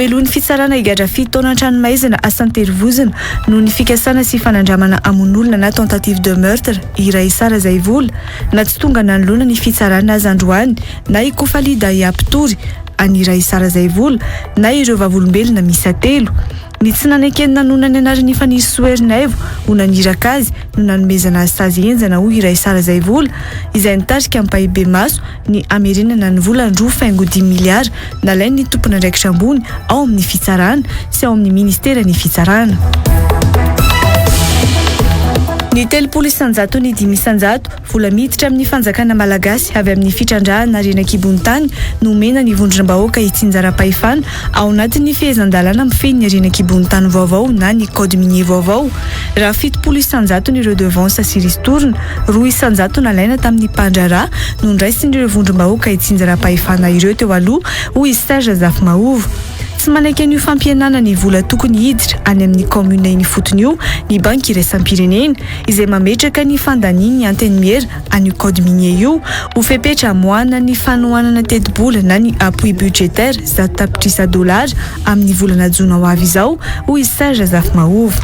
Nomelohan'ny fitsarana higadra taona an-tranomaizina Asanterivozina noho ny fikasana sy fanandramana amon'olona na tentative de meurtre iray Sara Zaivola na tsy tonga nanoloana ny fitsarana azy androany na ikofalida iapitory aniray Sara Zaivola na ireo vavolombelona misa 3 ny tsy nanekeny nanona ny anarany fanisy soerinaivo ho naniraka azy no nanomezana azy sazy enjana ho iray Sara Zaivola izay nitarika ampahibe maso ny amerinana ny volandroa faingo 10 miliara nalainy ny tompona andraikitra ambony ao amin'ny fitsarana sy ao amin'ny ministera ny fitsarana. Ny telopolo isanjato ny 5 isanjato vola miditra amin'ny fanjakana malagasy avy amin'ny fitrandrahana Renakibon-tany no mena ny vondrom-bahoaka itsinjara-pahefana ao anatin'ny fehezan-dalàna mifehy ny Renakibon-tany vaovao na ny code minier vaovao. Raha 7 isanjato ny redevance sy ristorina, 2 isanjato nalaina tamin'ny mpandraraha no ndraisin'ireo vondrom-bahoaka itsinjara-pahefana ireo teo aloha hoy izy Serge Zafmaovo. Tsy manaiky an'io fampihenana ny vola tokony hiditra any amin'ny commune iny fotony io ny banky iraisam-pirenena izay mametraka ny fandaniany antenne-miera an'io code minier io ho fepetra moana ny fanohanana teti-bola na ny appui budgétaire zato tapitrisa $, amin'ny volana jona ho avy izao hoy izy Serge Zafmaovo.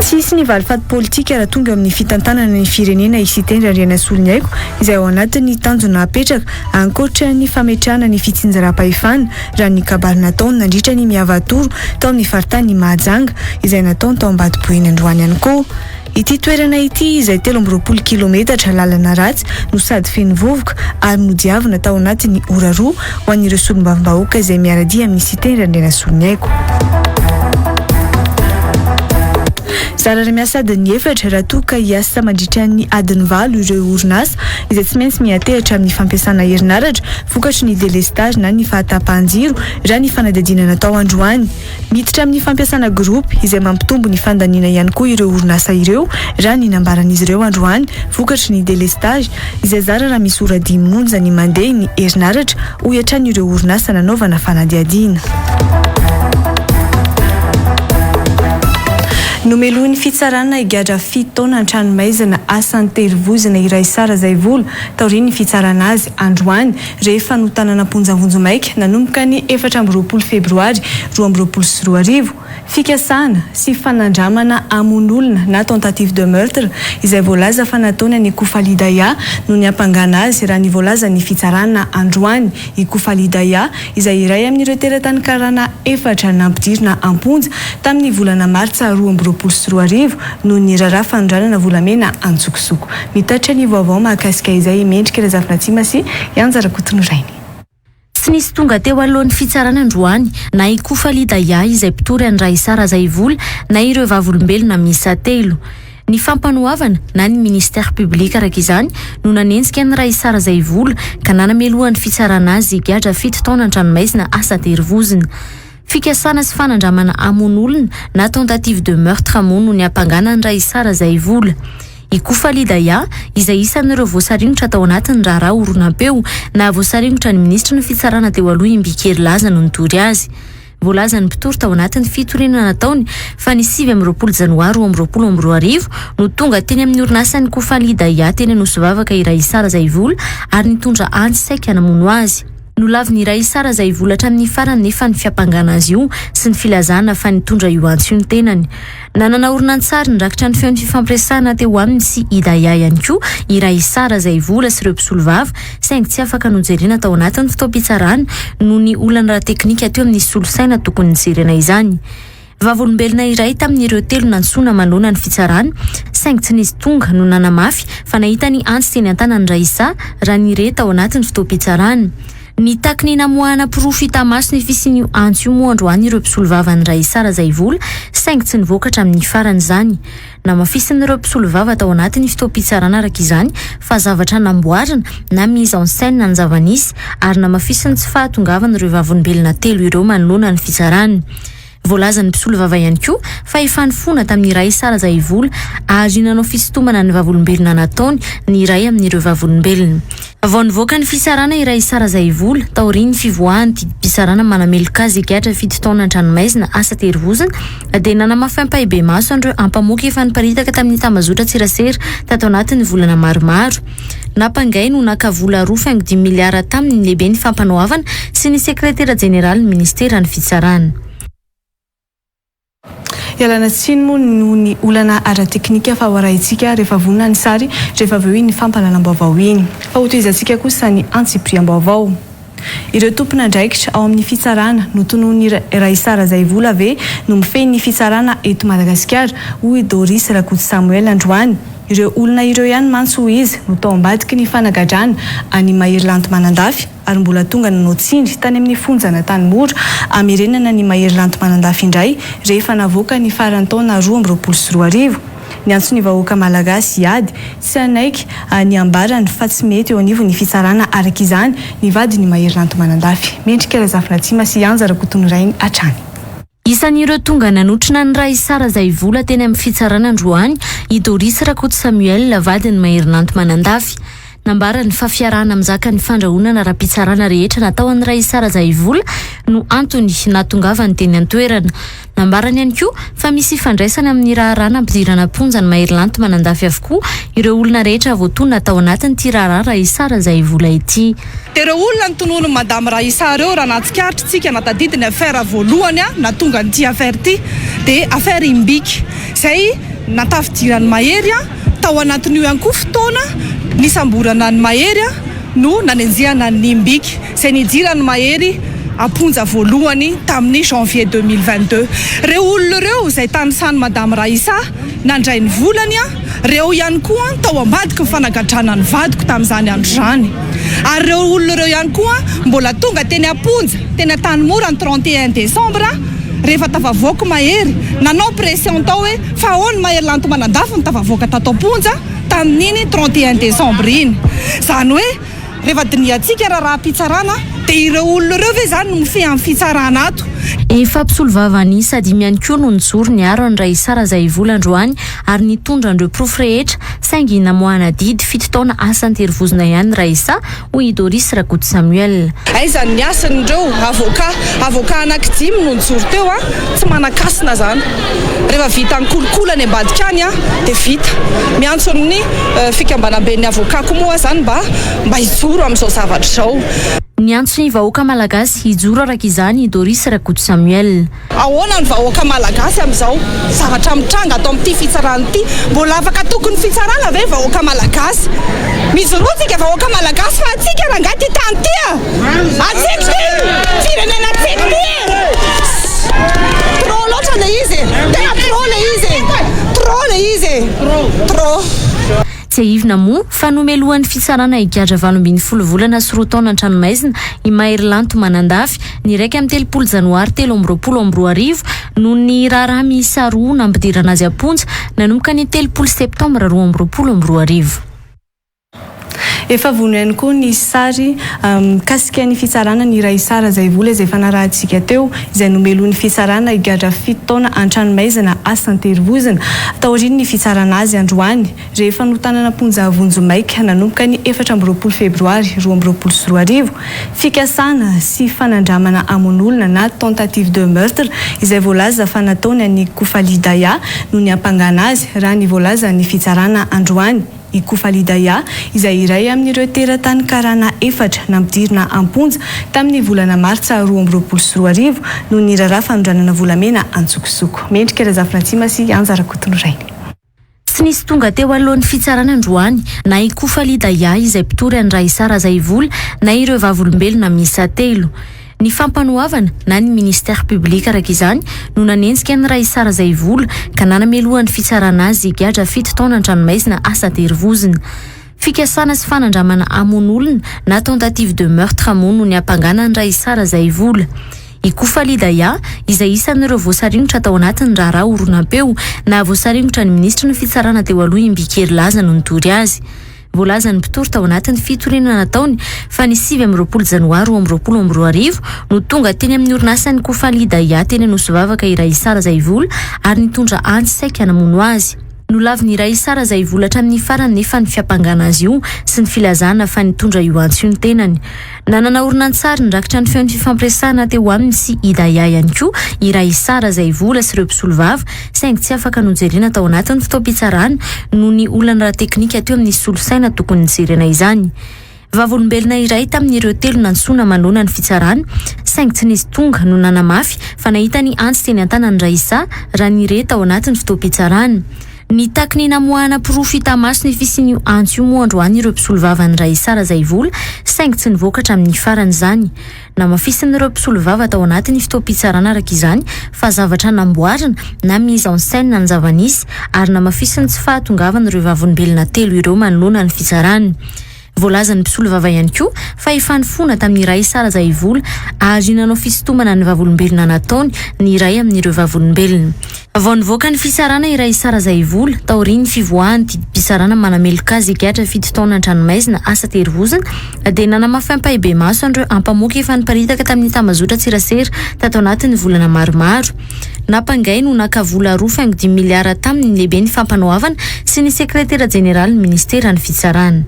Tsisy ny valifaty politika raha tonga amin'ny fitantanana ny firenena isitendry Andriana Solonyaiko izay ao anatin'ny tanjona apetraka ankoatra ny fametrahana ny fitsinjara-pahefana raha ny kabary nataony nandritra ny miavatoro tao amin'ny faritany Mahajanga izay nataony tao Ambatoboeny androany ihany koa. Ity toerana ity izay 13 kilometatra lalana ratsy no sady feno vovoka ary nodiavina tao anatin'ny ora 2 ho an'ireo solombavambahoaka izay miaradia amin'ny sitendry Andriana Solonyaiko. Zarara miasa adiny 4 raha toa ka hiasa mandritra ny adiny 8 ireo orinasa izay tsy maintsy miatehatra amin'ny fampiasana herinaratra vokatry ny délestage na ny fahatapahan-jiro raha ny fanadihadiana natao androany. Miditra amin'ny fampiasana groupe izay mampitombo ny fandaniana ihany koa ireo orinasa ireo raha ny nambaran'izy ireo androany vokatry ny délestage izay zara raha misy ora 10 monja ny mandeha ny herinaratra ho hiatran'ireo orinasa nanaovana fanadihadiana. Nomelohan'ny fitsarana higadra 7 taona an-tranomaizina Asanterivozina iray Sara Zaivola taoriany fitsarana azy androany rehefa notananam-ponjavonjomaika nanomboka ny 14 febroary 2024 fikasana sy fanandramana amon'olona na tentative de meurtre izay voalaza fa nataony ny Kofalidaya no ny ampangana azy raha ny voalaza ny fitsarana androany i Kofalidaya izay iray amin'ireo teratany karana 4 nampidirina amponja tamin'ny volana martsa 2024 no ny raraha fanondranana volamena antsokosoko. Mitatra ny vaovao mahakasika izay mendrika Razafinatsima sy Anjarakotonorainy. Tsy nisy tonga teo alohan'ny fitsarana androany na i Kofalidaya izay mpitory an'ray Sara Zaivola na ireo vavolombelona misa 3. Ny fampanoavana na ny ministère public araka izany no nanenjika ny ray Sara Zaivola ka nanamelohan'ny fitsarana azy higadra 7 taona an-tranomaizina Asanterivozina. Fikasana sy fanandramana amon'olona na tentative de meurtre mono ny ampangana ny ray Sara Zaivola. I Kofalidaya izay isan'ireo voasaringotra tao anatin'ny raharaha oronam-peo na voasaringotra ny ministra ny fitsarana teo aloha Imbikery Laza no nitory azy. Voalaza ny mpitory tao anatin'ny fitoriana nataony fa ny 20 janoary 2024 no tonga teny amin'ny orinasan'ny Kofalidaya teny Anosivavaka iray Sara Zaivola ary nitondra antsy saika hanamono azy. No lavy ny ray Sara Zaivola hatramin'ny farany nefa ny fiampangana azy io sy ny filazana fa nitondra io antsy io ny tenany. Nanana orinantsary nrakitra ny feon'ny fifampiresahana teo aminy sy Idaya ihany koa i ray Sara Zaivola sy ireo mpisolo vava saingy tsy afaka nojerena tao anatin'ny fotoam-pitsarana noho ny olana teknika teo amin'ny solosaina tokony nijerena izany. Vavolombelona iray tamin'ireo 3 nantsona manona ny fitsarana saingy tsy nisy tonga no nanamafy fa nahita ny antsy teny an-tanany Raisa raha nire tao anatin'ny fotoam-pitsarana. Ny takiny namoahana pirofo hitamaso ny fisin'io antsy io moa androany ireo mpisolo vava ny ray Sara Zaivola saingy tsy nivoakatra amin'ny farany izany. Namafisin'ireo mpisolo vava tao anatin'ny fotoam-pitsarana araka izany fa zavatra namboarina na mise en scène na ny zava-nisy ary namafisiny tsy fahatongavana ireo vavolombelona 3 ireo manoloana ny fitsarana. Voalazan'ny mpisolovava ihany koa fa efa nifona tamin'ny iray Sara Zaivola aharinanao fisontomana ny vavolombelona nataony ny iray amin'ireo vavolombelona. Vao nivoaka ny fisarana iray Sara Zaivola taorian'ny fivoahany didim-pisarana manamelo zigatra 7 taona an-dranomaizina asa terivozina dia nanamafy ampahibe maso andreo ampamoaka efa niparitaka tamin'ny tambazotra Tsirasera tato anatin'ny volana maromaro. Napangay no nakavola 2.5 miliara tamin'ny lehibe ny fampanoavana sy ny sekretera jeneraly ny ministera ny fitsarana. Ialana tsiny moa noho ny olana ara-teknika fa hoarahintsika rehefa vonona ny sary rehefa aveo iny fampahalalam-baovao iny. Fa hotoizantsika kosa ny antsipriam-baovao. Ireo tompona andraikitra ao amin'ny fitsarana no tonohon'ny iray Sara Zaivola ave no mifehy ny fitsarana eto Madagasikara hoy Doris Rakoto Samuel Androany. Ireo olona ireo ihany mantso izy no tao ambadiky ny fanagadrana any Mahery-Lanto Manandafy ary mbola tonga nanao tsindry tany amin'ny fonjana Tanimora amerenana ny Mahery-Lanto Manandafy indray rehefa navoaka ny faran'ny taona 2024. Ny antso ny vahoaka malagasy iady tsy anaiky ny ambarany fa tsy mety eo anivo ny fitsarana araka izany ny vady ny Mahery-Lanto Manandafy. Mendrika Razafinatsima sy Anja Rakoto Rainy hatrany. Isan'ireo tonga nanotrina ny ray Sara Zaivola teny amin'ny fitsarana Androany i Doris Rakoto Samuel vadiny Mahery-Lanto Manandafy. Nambarany fa fiarahana mizaka ny fandrahonana raha-pitsarana rehetra natao an'ny ray Sara Zaivola no antony natongavany teny an-toerana. Nambarany ihany koa fa misy fandraisana amin'ny raharaha nampidirana ponja ny Mahery-Lanto Manandafy avokoa ireo olona rehetra voatony natao anatiny ity raharaha ray Sara Zaivola ity. Ireo olona ny tonono Madame Raisara eo raha natsikaritsika natadidiny affaire voalohany natonga n'ity affaire ity dia affaire imbiky izay natafidirany Mahery tao anatiny io ihany koa fotoana nisamborana ny Mahery no nanenjehana ny imbiky izay nidirany Mahery aponja voalohany tamin'ny janvier 2022. Reo olona reo izay tanisany Madame Raisa nandray ny volany reo ihany koa tao ambadiky ny fanagadrana ny vadiko tamin'izany andro izany. Ary reo olona reo ihany koa mbola tonga teny aponja teny Tanimora ny 31 décembre rehefa tafavoaka Mahery nanao pression tao hoe fa ahoana Mahery-Lanto Manandafy ny tafavoaka tato aponja tamin'iny 31 décembre iny. Zany hoe rehefa diniantsika raha-pitsarana dia ireo olona reo ve zany no mifehy amin'ny fitsarana ato. Efa mpisolovavany sady ihany koa no nijoro ny aro ny ray Sara Zaivola Androany ary nitondra andreo profy rehetra saingy namoahana didy 7 taona asa an-terivozina ihany Raisa hoy Doris Rakoto Samuel. Aizany ny asan'ireo avoka anankidimy no nijoro teo tsy manakasina zany. Rehefa vita ny kolokolo any ambadika any dia vita. Miantso amin'ny fikambanam-ben'ny avoka koa moa zany mba hijoro amin'izao zavatra izao. Ny antso ny vahoaka malagasy hijoro araka izany Doris Rakoto Samuel. Ahoana ny vahoaka malagasy amin'izao zavatra mitranga atao amin'ity fitsarana ity mbola afaka tokony fitsarana ve vahoaka malagasy? Mijorotsika vahoaka malagasy fa atsika rangaty tany ty atsika firenena atsika ty tro loatra le izy tena tro le izy tro. Tsy ahivina moa fa nomelohan'ny fitsarana higadra 20 volana sy 2 taona an-tranomaizina i Mahery-Lanto Manandafy ny raika amin'ny 3 janoary 2024 noho ny raharaha miisa 2 nampidirana azy aponja nanomboka ny 3 septambra 2024. Efa vono ihany koa ny sary mikasika ny fitsarana ny ray Sara Zaivola izay fanarahantsika teo izay nomelohan'ny fitsarana higadra 7 taona an-tranomaizina asa an-terivozina taorian'ny ny fitsarana azy Androany rehefa notanana ponja Vonjomaika nanomboka ny 24 febroary 2024. Fikasana sy fanandramana amon'olona na tentative de meurtre izay voalaza fa nataony ny Koufali Daya no ny ampangana azy raha ny voalaza ny fitsarana Androany. I Koufali Daya izay iray amin'ireo teratany karana 4 nampidirina amponja tamin'ny volana martsa 2024 no ny raharaha fanondranana volamena antsokosoko. Mendrika Razafinatsima sy Anja Rakoto Rainy. Tsy nisy tonga teo alohan'ny fitsarana Androany na i Koufali Daya izay mpitory an'ny ray Sara Zaivola na ireo vavolombelona miisa 3. Ny fampanoavana na ny ministère public araka izany no nanenjika ny ray Sara Zaivola ka nanamelohan'ny fitsarana azy higadra 7 taona an-tranomaizina asa terivozina. Fikasana sy fanandramana amon'olona na tentative de meurtre amono ny ampangana ny ray Sara Zaivola. I Koufali Daya izay isan'ireo voasaringotra tao anatin'ny raharaha oronampeo na voasaringotra ny ministra ny fitsarana teo aloha Imbikery Laza no nitory azy. Voalaza ny mpitory tao anatin'ny fitorinana taony fa ny 7 janoary 2024 no tonga teny amin'ny orinasan'ny Kofalida ya teny Anosivavaka i Raisara Zaivola ary nitondra antsy saika hanamono azy. Nolavy Ray Sara Zaivola hatramin'ny farany nefa ny fiampangana azy io sy ny filazana fa nitondra io antsy io ny tenany. Nanana orinantsary nrakitra ny feon'ny fifampiresahana teo aminy sy Idaya ihany koa i Ray Sara Zaivola sy ireo mpisolo vava saingy tsy afaka nojerena tao anatin'ny fotoam-pitsarana noho ny olana teknika teo amin'ny solosaina tokony nijerena izany. Vavolombelona iray tamin'ireo telo nantsona manoloana ny fitsarana saingy tsy nisy tonga no nanamafy fa nahita ny antsy teny an-tanany Raisa raha nire tao anatin'ny fotoam-pitsarana. Ny takiny namoahana profita maso ny fisin'io antsy io moa androany ireo mpisolo vava ny Ray Sara Zaivola saingy tsy nivokatra amin'ny farany izany. Namafisin'ireo mpisolo vava tao anatin'ny fotoam-pitsarana araka izany fa zavatra namboarina na mise en scène ny zava-nisy ary namafisiny tsy fahatongavana ireo vavolombelona telo ireo manoloana ny fitsarana. Voalaza ny mpisolo vava ihany koa fa efa nifona tamin'ny Ray Sara Zaivola ary nanao fisitomana ny vavolombelona nataony ny iray amin'ireo vavolombelona. Vao nivoaka ny fisarana i Ray Sara Zaivola taorian'ny fivoahany didim-pisarana manameloka azy gatra 7 taona an-tranomaizina asa terivozana dia nanamafy ampahibe maso andreo ampamoaka efa niparitaka tamin'ny tambazotra tsirasera tato anatin'ny volana maromaro. Napangay no nakavola 2.5 miliara tamin'ny lehibe ny fampanoavana sy ny sekretera jeneraly ny ministera ny fitsarana.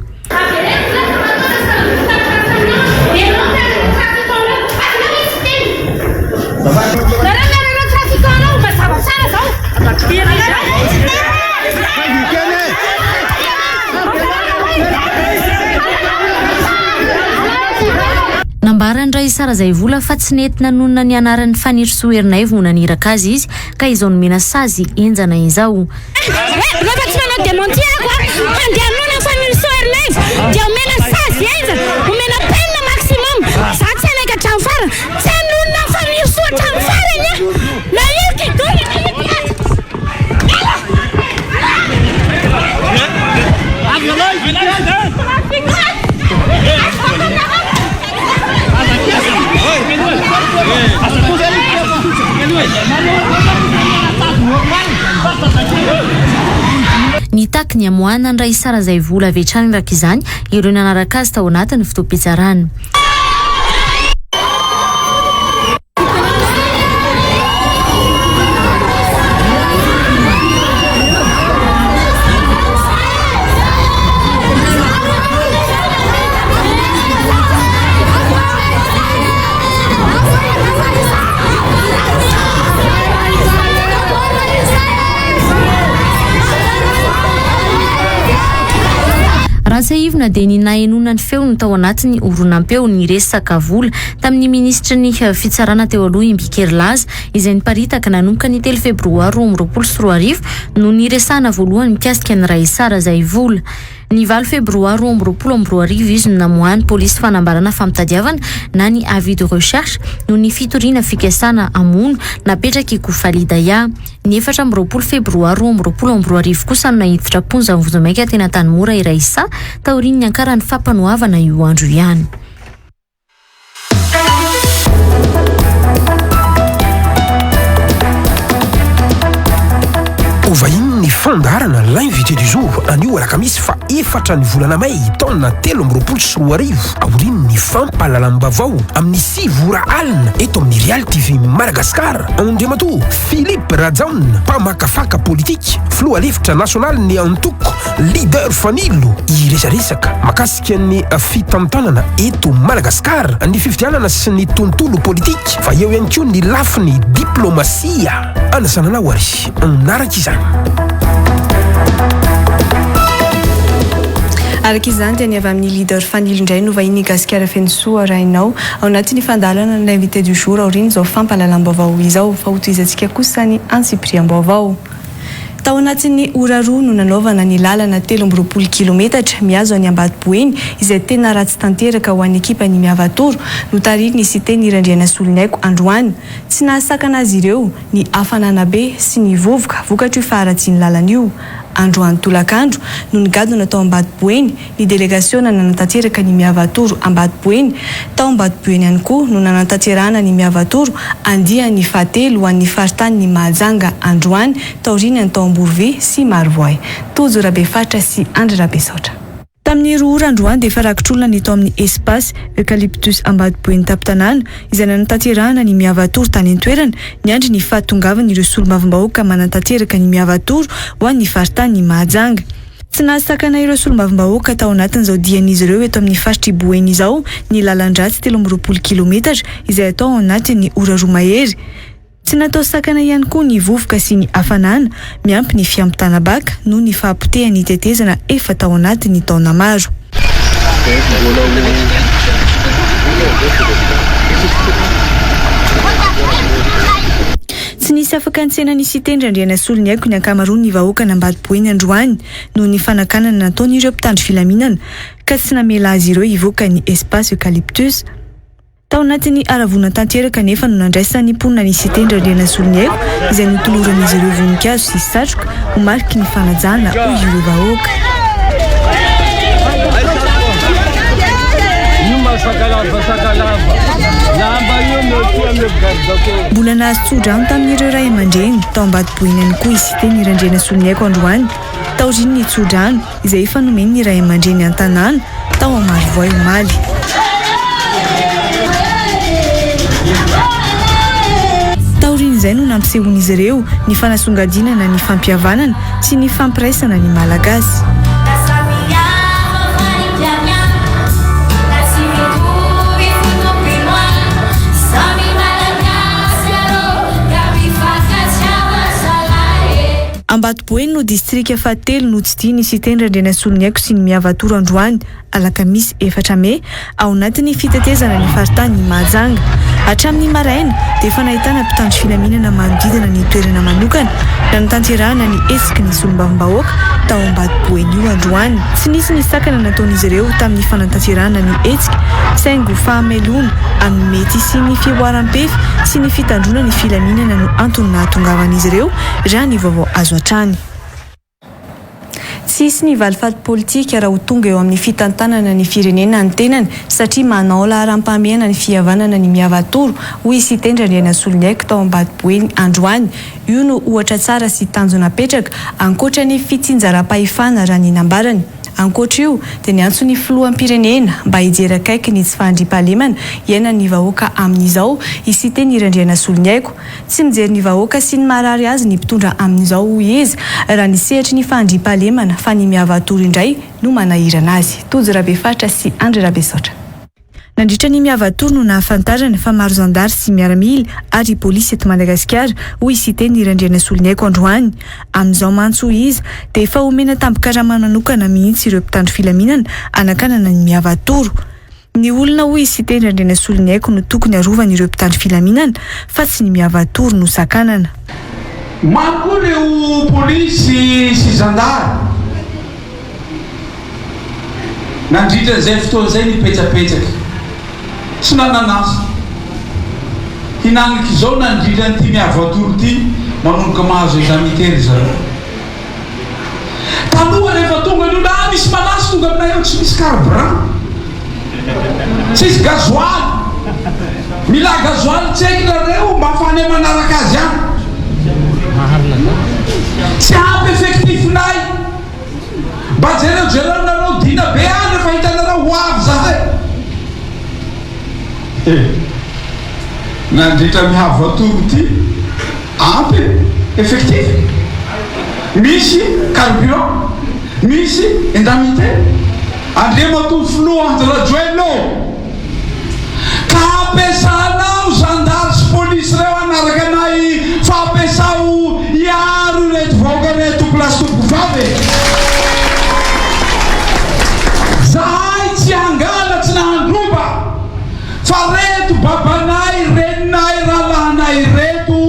Nambarany Ray Sara Zaivola fa tsy nentina nonona ny anaran'ny faniriso herinay vao naniraka azy izy ka izao nomena sazy enjana izao. Ny takiny amoahana ny Ray Sara Zaivola avy hatrany raka izany ireo nanaraka azy tao anatin'ny fotoam-pitsarana. Rasaivina dia ny nahenona ny feo no tao anatin'ny oronampeo ny resaka vola tamin'ny ministra ny fitsarana teo aloha Imbikerilaza izay niparitaka nanomboka ny 3 febroary 2024 no niresahana voalohany mikasika ny Ray Sara Zaivola. Ny 4 febroary 2024 izy no namoahany polisy fanambarana famitadiavana na ny avis de recherche no ny fitoriana fikasana amono napetraka i Kofalida ya. Ny 4 febroary 2024 kosa no nahiditra ponza vozomaika tena Tanimora i Raisa taorian'ny ankaran'ny fampanoavana io andro ihany. Ovahiny ny fandarana l'invité du jour anio alakamisy fa efatra ny volana May taona 2024 aoriany ny fampahalalam-bavao amin'ny 6 alina eto amin'ny Real TV Madagascar. Andriamatoa Philippe Radzaon, mpamakafaka politique, floa lefitra national ny antoko leader fanilo iresaresaka makasika ny fitantanana eto Madagascar, ny fifidianana sy ny tontolo politique fa eo ihany koa ny lafiny diplomasia. Anasana lawary anaraka izany. Araka izany dia ny avy amin'ny leader fanilo indray no vahiny gasikara fensoa rainao ao anatin'ny fandalana ny invité du jour aoriany izao fampahalalam-bavao izao fa hotoizantsika kosa ny ansipriam-bavao. Tao anatin'ny ora roa no nanaovana ny lalana 13 kilometatra miazo any Ambatoboeny izay tena ratsy tanteraka ho an'ny ekipa ny Miavatoro no tariny cité ny Randriana Solinaiko androany. Tsy nahasakana azy ireo ny hafanana be sy ny vovoka vokatry faharatsy ny lalana io. Androany tolakandro no nigadona tao Ambatoboeny ny delegasiona nanantanteraka ny Miavatoro Ambatoboeny. Tao Ambatoboeny ihany koa no nanantanterana ny Miavatoro andia ny fahatelo ho an'ny faritany ny Mahajanga androany taoriany ny tao Amborovy sy Marivoay. Tojo Rabefatra sy Andry Rabesaotra. Tamin'ny roa androany dia efa rakotr'olona ny tao amin'ny espace eucalyptus ambadibohin'ny tapitanàna izay nanantanterahana ny miavatory tany an-toerana ny andry ny fahatongavana ireo solomavim-bahoaka manantanteraka ny miavatory ho an'ny faritany Mahajanga. Tsy nahasakana ireo solomavim-bahoaka tao anatin'izao dian'izy ireo eto amin'ny faritry Boeny izao ny lalan-dratsy 320 kilometatra izay atao ao anatin'ny ora roa mahery. Tsy natao sakana ihany koa ny vovoka sy ny hafanana miampy ny fiampitanabaka noho ny fahapotehan'ny tetezana efa tao anatin'ny taona maro. Tsy nisy afaka antsena ny sitendra Andrianasolo ny aiko ny ankamaroany ny vahoaka n'Ambadiboeny androany noho ny fanakanana nataon'ireo mpitandro filaminana ka tsy namela azy ireo hivoaka ny espace eucalyptus. Tao anatin'ny aravona tanteraka nefa no nandraisan'ny mponina ny sitendra Andrianasolo ny aiko izay notoloran'izy ireo voninkazo sy satroka ho mariky ny fanajana hoy ireo vahoaka. Mbola nahazo tsodrano tamin'ireo ray aman-dreny tao Ambadiboeny ihany koa isiteny Andrianasolo ny aiko androany. Taoriany ny tsodrano izay efa nomeny ny ray aman-dreny an-tanàna tao Amarivoay omaly. Taorian'izay no nampisehoan'izy ireo ny fanasongadinana ny fampihavanana sy ny fampiraisana ny malagasy. Ambadiboeny no distrika fahatelo no tsy dia ny sitendra Andrianasolo ny aiko sy ny miavatory androany alakamisy 4 May ao anatin'ny fitetezana ny faritany Mahajanga. Hatramin'ny maraina dia efa nahitana mpitandro filaminana manodidina ny toerana manokana nanantanterahana ny hetsiky ny solombavam-bahoaka tao Ambadiboeny io androany. Tsy nisy ny sakana nataon'izy ireo tamin'ny fanantanterahana ny hetsiky saingo fahamelona amin'ny mety sy ny fihoaram-pefy sy ny fitandrona ny filaminana no antony nahatongavan'izy ireo raha ny vaovao azo hatrany. Tsisy ny valifaty politika raha ho tonga eo amin'ny fitantanana ny firenena ny tenany satria manao laharam-pahamehana ny fihavanana ny miavatory hoy sitendra Andrianasolo ny aiko tao Ambadiboeny androany. Io no ohatra tsara sy tanjona petraka ankoatra ny fitsinjaram-pahefana raha ny nambarany. Ankoatra io dia ny antso ny filoham-pirenena mba hijery akaiky ny tsy fandriam-pahalemana iainan'ny vahoaka amin'izao isiteny Andrianasolo ny aiko. Tsy mijery ny vahoaka sy ny marary azy ny mpitondra amin'izao hoy izy raha ny sehatry ny fandriam-pahalemana fa ny miavatory indray no manahirana azy. Tojo Rabefatra sy Andre Rabesotra. Nandritra ny miavatory no nahafantarana fa maro zandary sy miaramila ary polisy eto Madagasikara hoy isiteny Andrianasolo ny aiko androany. Amin'izao mantso izy dia efa omena tampo-karama manokana mihitsy ireo mpitandro filaminana anakanana ny miavatory. Ny olona hoy isiteny Andrianasolo ny aiko no tokony arovana ireo mpitandro filaminana fa tsy ny miavatory no sakanana. Manko ireo polisy sy zandary nandritra izay fotoana izay nipetsapetsaka sy nananasa hinaniky izao nandritra n'ity miavatory ity manomboka mahazo examitery zareo. Taloha rehefa tonga io na misy malasy tonga aminay eo tsy misy carburant tsisy gazoaly mila gazoaly tseky nareo mba afahany manaraka azy any tsy ampy effectifnay mba jereo nareo dina be any rehefa hitanareo ho avy zahay. Nandritra miavatory ity ampy effectif misy carburant misy indemnité andremato filoha de la joello ka ampiasanao zandary sy polisy reo anaraka anay fa ampiasao iaro reto vahoaka reto plasy tompo vavy zahay tsy angala tsy nahandroba fa reto babanay reninay rahalahanay reto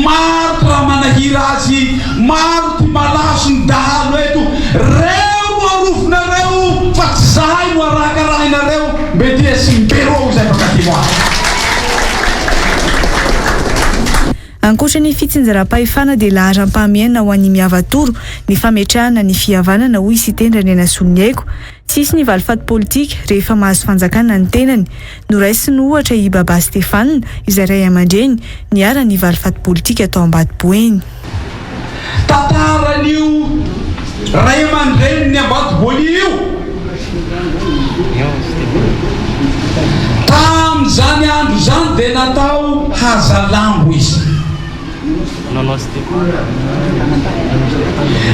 maro raha manahira azy maro ty malaso ny dahalo eto reo no arofinareo fa tsy zahay no arakarahinareo mbe dia sy mibero zay fakatimoa. Ankoatra ny fitsinjaram-pahefana dia laharam-pahamehana ho an'ny miavatory ny fametrahana ny fihavanana hoy isiteny Andrianasolo ny aiko. Tsisy ny valifaty politika rehefa mahazo fanjakana ny tenany. Noraisiny ohatra i Baba Stefana izay ray aman-dreny niara ny valifaty politika tao Ambadiboeny. Tantaran'io ray aman-dreny ny Ambadiboeny io dia natao hazalambo izy.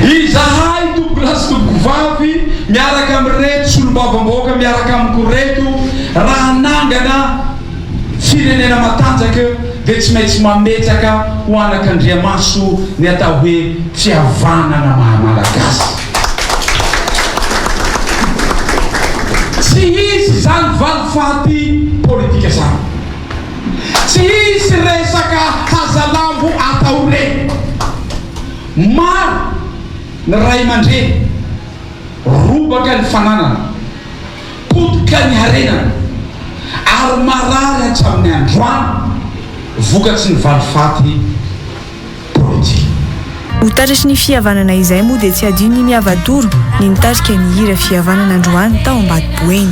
Izahay tombolasy tombokovavy miaraka amin'reto solom-bavamboaka miaraka amiko reto raha nangana firenena matanjaka dia tsy maintsy mametsaka ho anak'Andriamaso ny atao hoe fihavanana mahamalagasy. Tsy izy zany valifaty politika zany, tsy izy resaka hazalambo atao reny. Maro ny ray aman-dreny robaka ny fananana, potika ny harenana, ary marary hatramin'ny androany vokatsy ny valifaty politika. Ho taratry ny fihavanana izay moa dia tsy adio ny miavadoro ny nitarika ny hira fihavanana androany tao Ambatoboeny.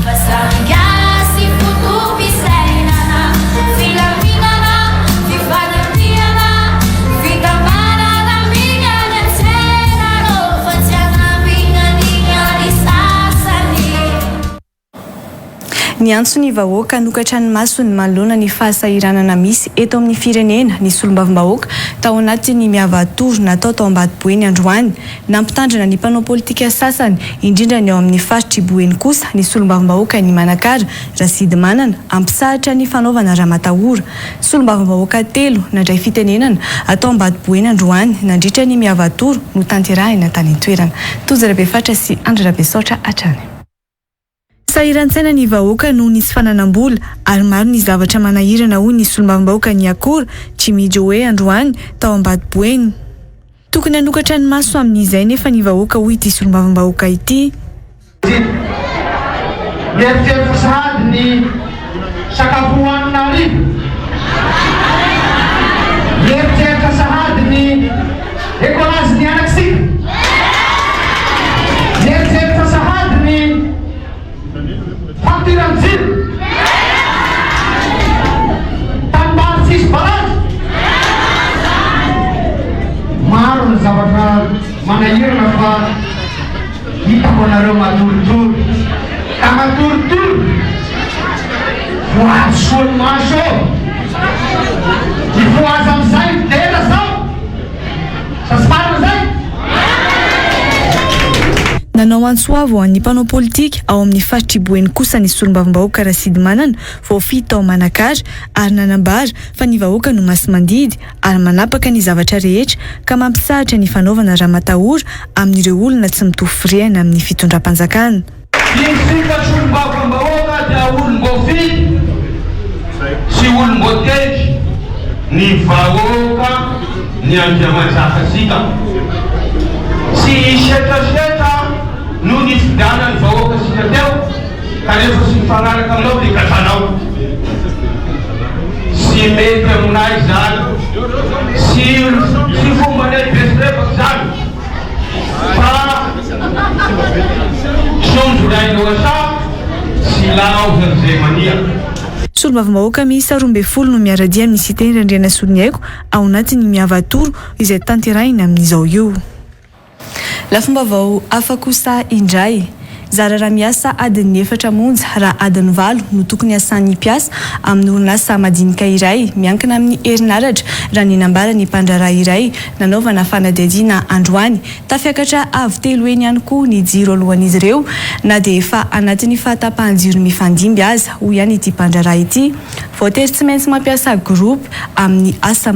Ny antso ny vahoaka nokatra ny maso ny manoloana ny fahasahiranana misy eto amin'ny firenena ny solombavambahoaka tao anatin'ny miavadoro natao tao Ambatoboeny androany. Nampitandrina ny mpanao politika sasany indrindra ny ao amin'ny faritry Boeny kosa ny solombavambahoaka ny Manakara Rasidy Manana ampisahatra ny fanaovana raha-matahora. Solombavambahoaka 3 nandray fitenenana atao Ambatoboeny androany nandritra ny miavadoro no tanterahina tany an-toerana. Tozarabe-fatra sy Andrarabesaotra hatrany. Sahiran-tsaina ny vahoaka noho ny tsy fananam-bola ary maro ny zavatra manahirana hoy ny solombavambahoaka ny akora tsy midro hoe androany tao Ambatoboeny. Tokony hanokatra ny maso amin'izay nefa ny vahoaka hoy ity solombavambahoaka ity. Mieritseritra sahady ny sakafo hohanina arivo. Mieritseritra sahady ny ekolazy ny anakisika. Mieritseritra sahady ny faktiran jiro. Tambary tsisy balazy. Maro ny zavatra manahirana fa hitako anareo matoritory. Ka matoritory voazy soany maso. Ny voazy amin'izay dela zao. Sasmarina zay. Nanao antsoavo ho an'ny mpanao politika ao amin'ny faritry Boeny kosa ny solombavambahoaka Rasidy Manana voafito tao Manakara ary nanambara fa ny vahoaka no masy mandidy ary manapaka ny zavatra rehetra ka mampisahatra ny fanaovana raha-matahora amin'ireo olona tsy mitovy firehana amin'ny fitondram-panjakana. Isika solombavambahoaka dia olom-boafidy sy olom-boatety. Ny vahoaka ny andriamanjakasika sy setrasetra no ny fidana ny vahoaka sika teo ka rehefa sy mifanaraka aminao dia kazanao. Sy mety aminay zany sy fomba lehibesilefaka zany fa sonjorainao asa sy lao zay mania. Solombavambahoaka miisa 12 no miaradia amin'ny siteny Randriana Soloniaiko ao anatin'ny miavadoro izay tanterahina amin'izao io. Lafomba vao hafa kosa indray. Zara raha miasa adiny 4 monja raha adiny 8 no tokony asan'ny mpiasa amin'ny orinasa madinika iray miankina amin'ny herinaratra raha ny nambara ny mpandraraha iray nanaovana fanadihadiana androany. Tafiakatra avy 3 eny ihany koa ny jiro alohan'izy ireo na dia efa anatin'ny fahatapahan-jiro mifandimby aza hoy ihany ity mpandraraha ity. Voatery tsy maintsy mampiasa groupe amin'ny asa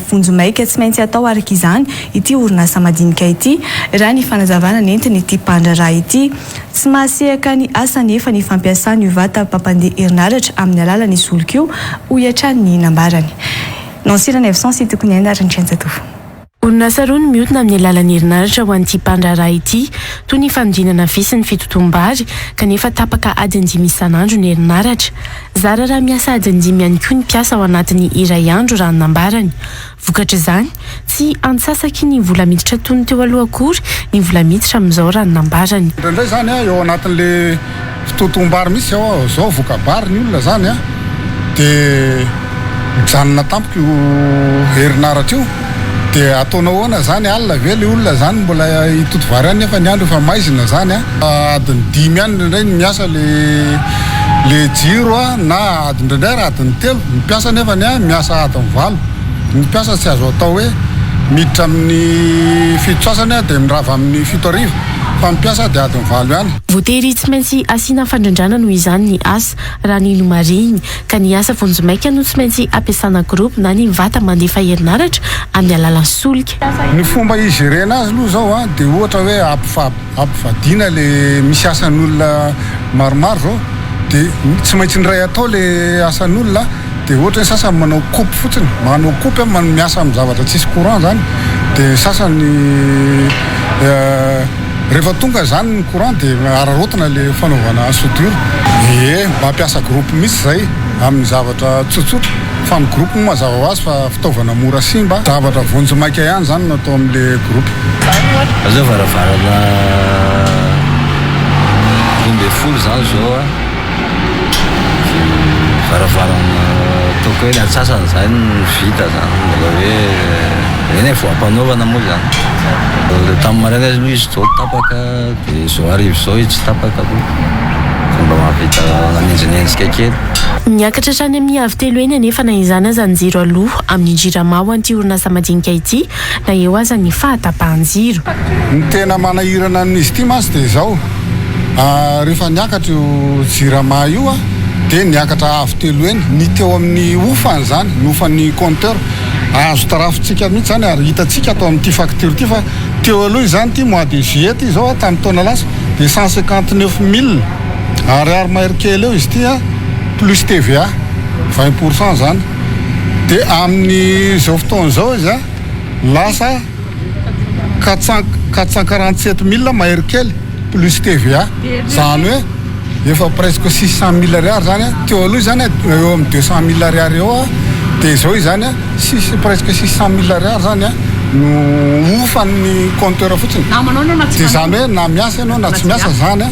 vonjo maika tsy maintsy atao araka izany ity orinasa madinika ity raha ny fanazavana nentiny ity mpandraraha ity. Tsy mahasehaka ny asa nefa ny fampiasany io vata mpampandeha herinaratra amin'ny alalan'ny solokio hoy hatrany ny nambarany. Nansirana evson sy tokony andarany Trantsatovo. Orinasa roa no mihodina amin'ny alalan'ny herinaratra ho an'ity mpandraraha ity toy ny fanodinana visy ny fitotom-bary kanefa tapaka adiny 5 isan'andro ny herinaratra. Zara raha miasa adiny 5 ihany koa ny mpiasa ao anatin'ny iray andro raha ny nambarany. Vokatra izany tsy antsasaky ny vola miditra tony teo aloha akory ny vola miditra amin'izao raha ny nambarany. Indray zany eo anatin'le fitotom-bary misy ao zao voka-bary ny olona zany dia mijanona tampoka io herinaratra io. Dia ataonao ahoana zany alina ve le olona zany mbola hitoto vary ihany nefa ny andro efa maizina zany adiny 5 ihany indray ny miasa le le jiro na adin-drindray ra adiny telo mipiasa nefa ny miasa adiny valo mipiasa tsy azo atao hoe miditra amin'ny fitosasany dia mirava amin'ny 7 arivo fa mipiasa dia adiny valo ihany. Voatery tsy maintsy asiana fandrindrana noho izany ny asa raha ny nomariny ka ny asa vonjomaika no tsy maintsy ampiasana groupe na ny mivata mandefa herinaratra amin'ny alalan'ny solika. Ny fomba igerena azy aloha zao dia ohatra hoe ampifadiana le misy asan'olona maromaro zao dia tsy maintsy ny ray atao le asan'olona dia ohatra hoe sasany manao coupe fotsiny manao coupe miasa amin'ny zavatra tsisy courant zany dia sasany rehefa tonga zany ny courant dia ararotina le fanaovana soudure. Mampiasa groupe mihitsy zay amin'ny zavatra tsotsotra fa ny groupe mazava ho azy fa fitaovana mora simba zavatra vonjomaika ihany zany natao amin'le groupe. Azao varavarana 12 zany zao varavarana toko hoe natsasany zany vita zany mbola hoe eny voampanaovana moa zany. Tamin'ny maraina azy aloha izy zao tapaka dia zao arivo zao izy tsy tapaka aloha mba mahavita nanenjinenjika kely. Niakatra hatrany amin'ny avy telo eny anefa na izany aza ny jiro aloha amin'ny jirama ho an'ity orinasa madinika ity na eo aza ny fahatapahan-jiro. Ny tena manahirana amin'izy ity masy dia izao rehefa niakatra io jirama io dia niakatra avy telo eny ny teo amin'ny ofany zany ny ofan'ny compteur azo tarafintsika mihitsy zany ary hitantsika atao amin'ity facture ity fa teo aloha izany ity mois de juillet ity zao tamin'ny taona lasa dia 159 000 ariary mahery kely eo izy ity plus TVA 20% zany dia amin'ny zao fotoana zao izy lasa 447 000 mahery kely plus TVA zany hoe efa presque 600 000 ariary zany teo aloha zany eo amin'ny 200 000 ariary eo dia zao izy zany presque 600 000 ariary zany no ofan'ny compteur fotsiny dia zany hoe na miasa ianao na tsy miasa zany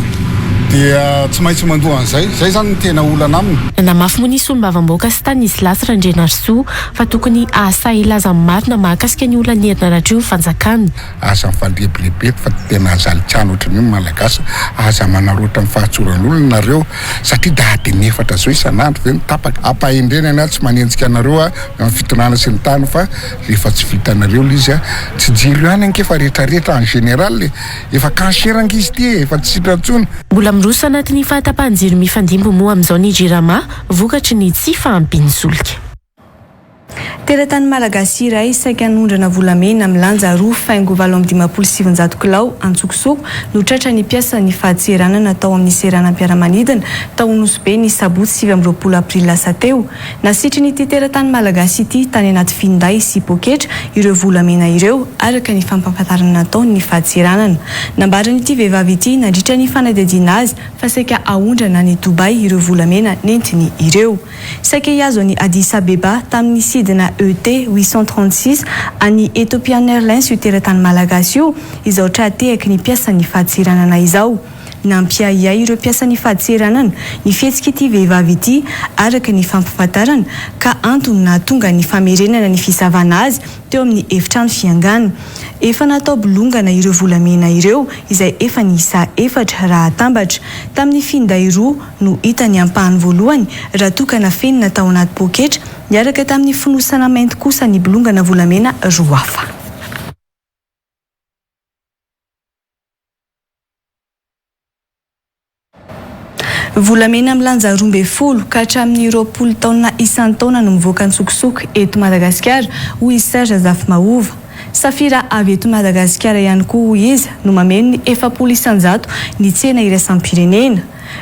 dia tsy maintsy mandoa an'izay zay zany ny tena olana aminy. Namafy moa nisy olom-bavam-boaka sy tany izy lasy Randrenarsoa fa tokony asa ilaza marina mahakasika ny olona ny herinaratra io fanjakana. Asa mifandribolibe fa tena azalitrano ohatran'io malagasy aza manarota ny fahatsoran'olona nareo satria dahady efatra zao isan'andro ve mitapaka ampahendreny ana tsy manenjika anareo amin'ny fitonana sy ny tany fa rehefa tsy vitanareo l izy tsy jiro ihany ankefa rehetrarehetra en général efa kanserangizy ty efa tsy sitratsony. Mbola miroso anatin'ny fahatapahan-jiro mifandimbo moa amin'izao ny jirama vokatry ny tsy fahampiany solika. Teratany malagasy iray saika anondrana volamena milanja 2,7 kilao antsokosoko no tratra ny piasa ny fahatserana natao amin'ny seranam-piaramanidina tao Nosbe ny sabotsy 20 aprily lasa teo. Nasitry ny teratany malagasy ity tany anaty finday sy poketra ireo volamena ireo araka ny fampahafantarana natao ny fahatseranana. Nambarany ity vehivavy ity nandritra ny fanadihadiana azy fa saika aondrana ny Dubai ireo volamena nentiny ireo. Saika iazo ny Addis Abeba tamin'ny sidina ET 836 any Ethiopian Airlines io teratany malagasy io izao tratehaky ny piasan'ny fahatseranana izao. Nampiaiay ireo piasan'ny fahatseranana ny fihetsika ity vehivavy ity araka ny fampahafantarana ka antony na tonga ny famerenana ny fisavana azy teo amin'ny efitrano fianganana. Efa natao bolongana ireo volamena ireo izay efa niisa efatra raha atambatra. Tamin'ny finday roa no hita ny ampahany voalohany raha tokana feno natao anaty poketra miaraka tamin'ny finosana mainty kosa ny bolongana volamena roa hafa. Volamena milanja 12 ka hatramin'ny 20 taona isan-taona no mivoaka ny sokosoko eto Madagasikara hoy Serge Zafmaova. Safira avy eto Madagasikara ihany koa hoy izy no mameno ny 700 ny tsena iraisam-pirenena.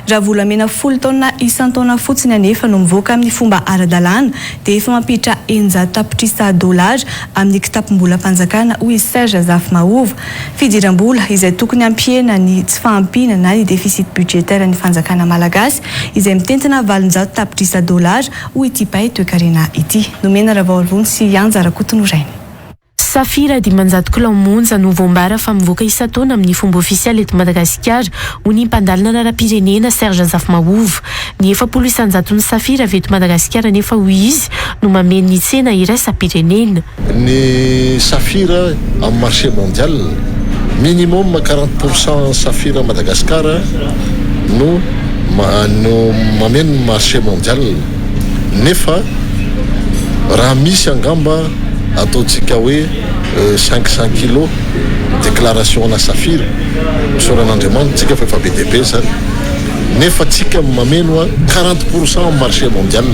Raha volamena 10 taona isan-taona fotsiny anefa no mivoaka amin'ny fomba ara-dalàna dia efa mampiditra 100 tapitrisa $, amin'ny kitapom-bola mpanjakana hoy Serge Zafmaova. Fidiram-bola izay tokony ampiena ny tsy fahampiana na ny deficit budgetaire ny fanjakana malagasy izay mitentina 700 tapitrisa $, hoy ity pay toekarena ity. Nomena Ravaovony sy Anja Rakotonorainy. Safira 500 kilao monja no voambara fa mivoaka isan-taona amin'ny fomba ofisialy eto Madagasikara ho ny mpandalina raram-pirenena Serge Zafmaova. Ny 700 ny safira avy eto Madagasikara nefa hoy izy no mameno ny tsena iraisam-pirenena. Ny safira amin'ny marché mondial minimum 40% safira Madagasikara no no mameno marché mondial nefa raha misy angamba ataotsika hoe 500 kilo déclaration na safira misoran'andriamanitra tsika fa efa be deabe zany nefa tsika mameno 40% marché mondial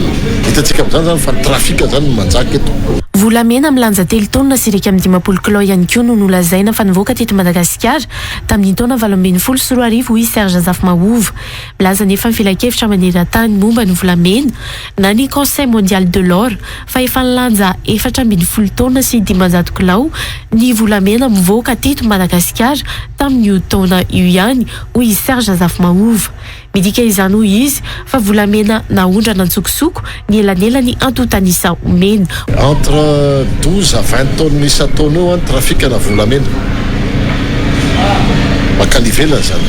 hitatsika am'zany zany fa trafika zany manjaka eto volamena milanja telo taona sy iraika amin'ny 10 kilao ihany koa no nolazaina fa nivoaka teto Madagasikara tamin'ny taona 2014 hoy Serge Azafimahova. Milaza nefa ny filakevitra maneran-tany momba ny volamena na ny Conseil mondial de l'or fa efa nilanja 440 taona sy 500 kilao ny volamena mivoaka teto Madagasikara tamin'io taona io ihany hoy Serge Azafimahova. Midika izany hoy izy fa volamena naondrana antsokosoko ny elanelany antotanisa omena. Entre 12 à 20 tonnes isan-taona eo ny trafika na volamena makalivela zany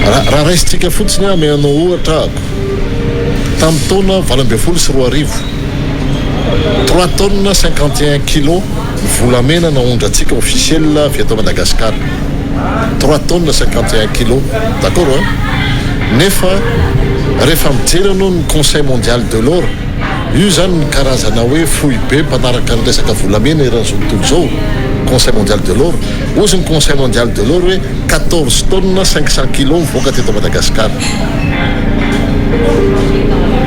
raha raisitsika fotsiny ame anao ohatra tamin'ny taona 2014 3 tonnes 51 kilo volamena naondratsika officiel avy eto Madagasikara 3 tonnes 51 kilo d'accord nefa rehefa mijery anao ny Conseil mondial de l'or io zany ny karazana hoe fohy be mpanaraka ny resaka volamena eran'izao tontolo zao Conseil mondial de l'or ozy ny Conseil mondial de l'or hoe 14 tonnes 500 kilo mivoaka teto Madagasikara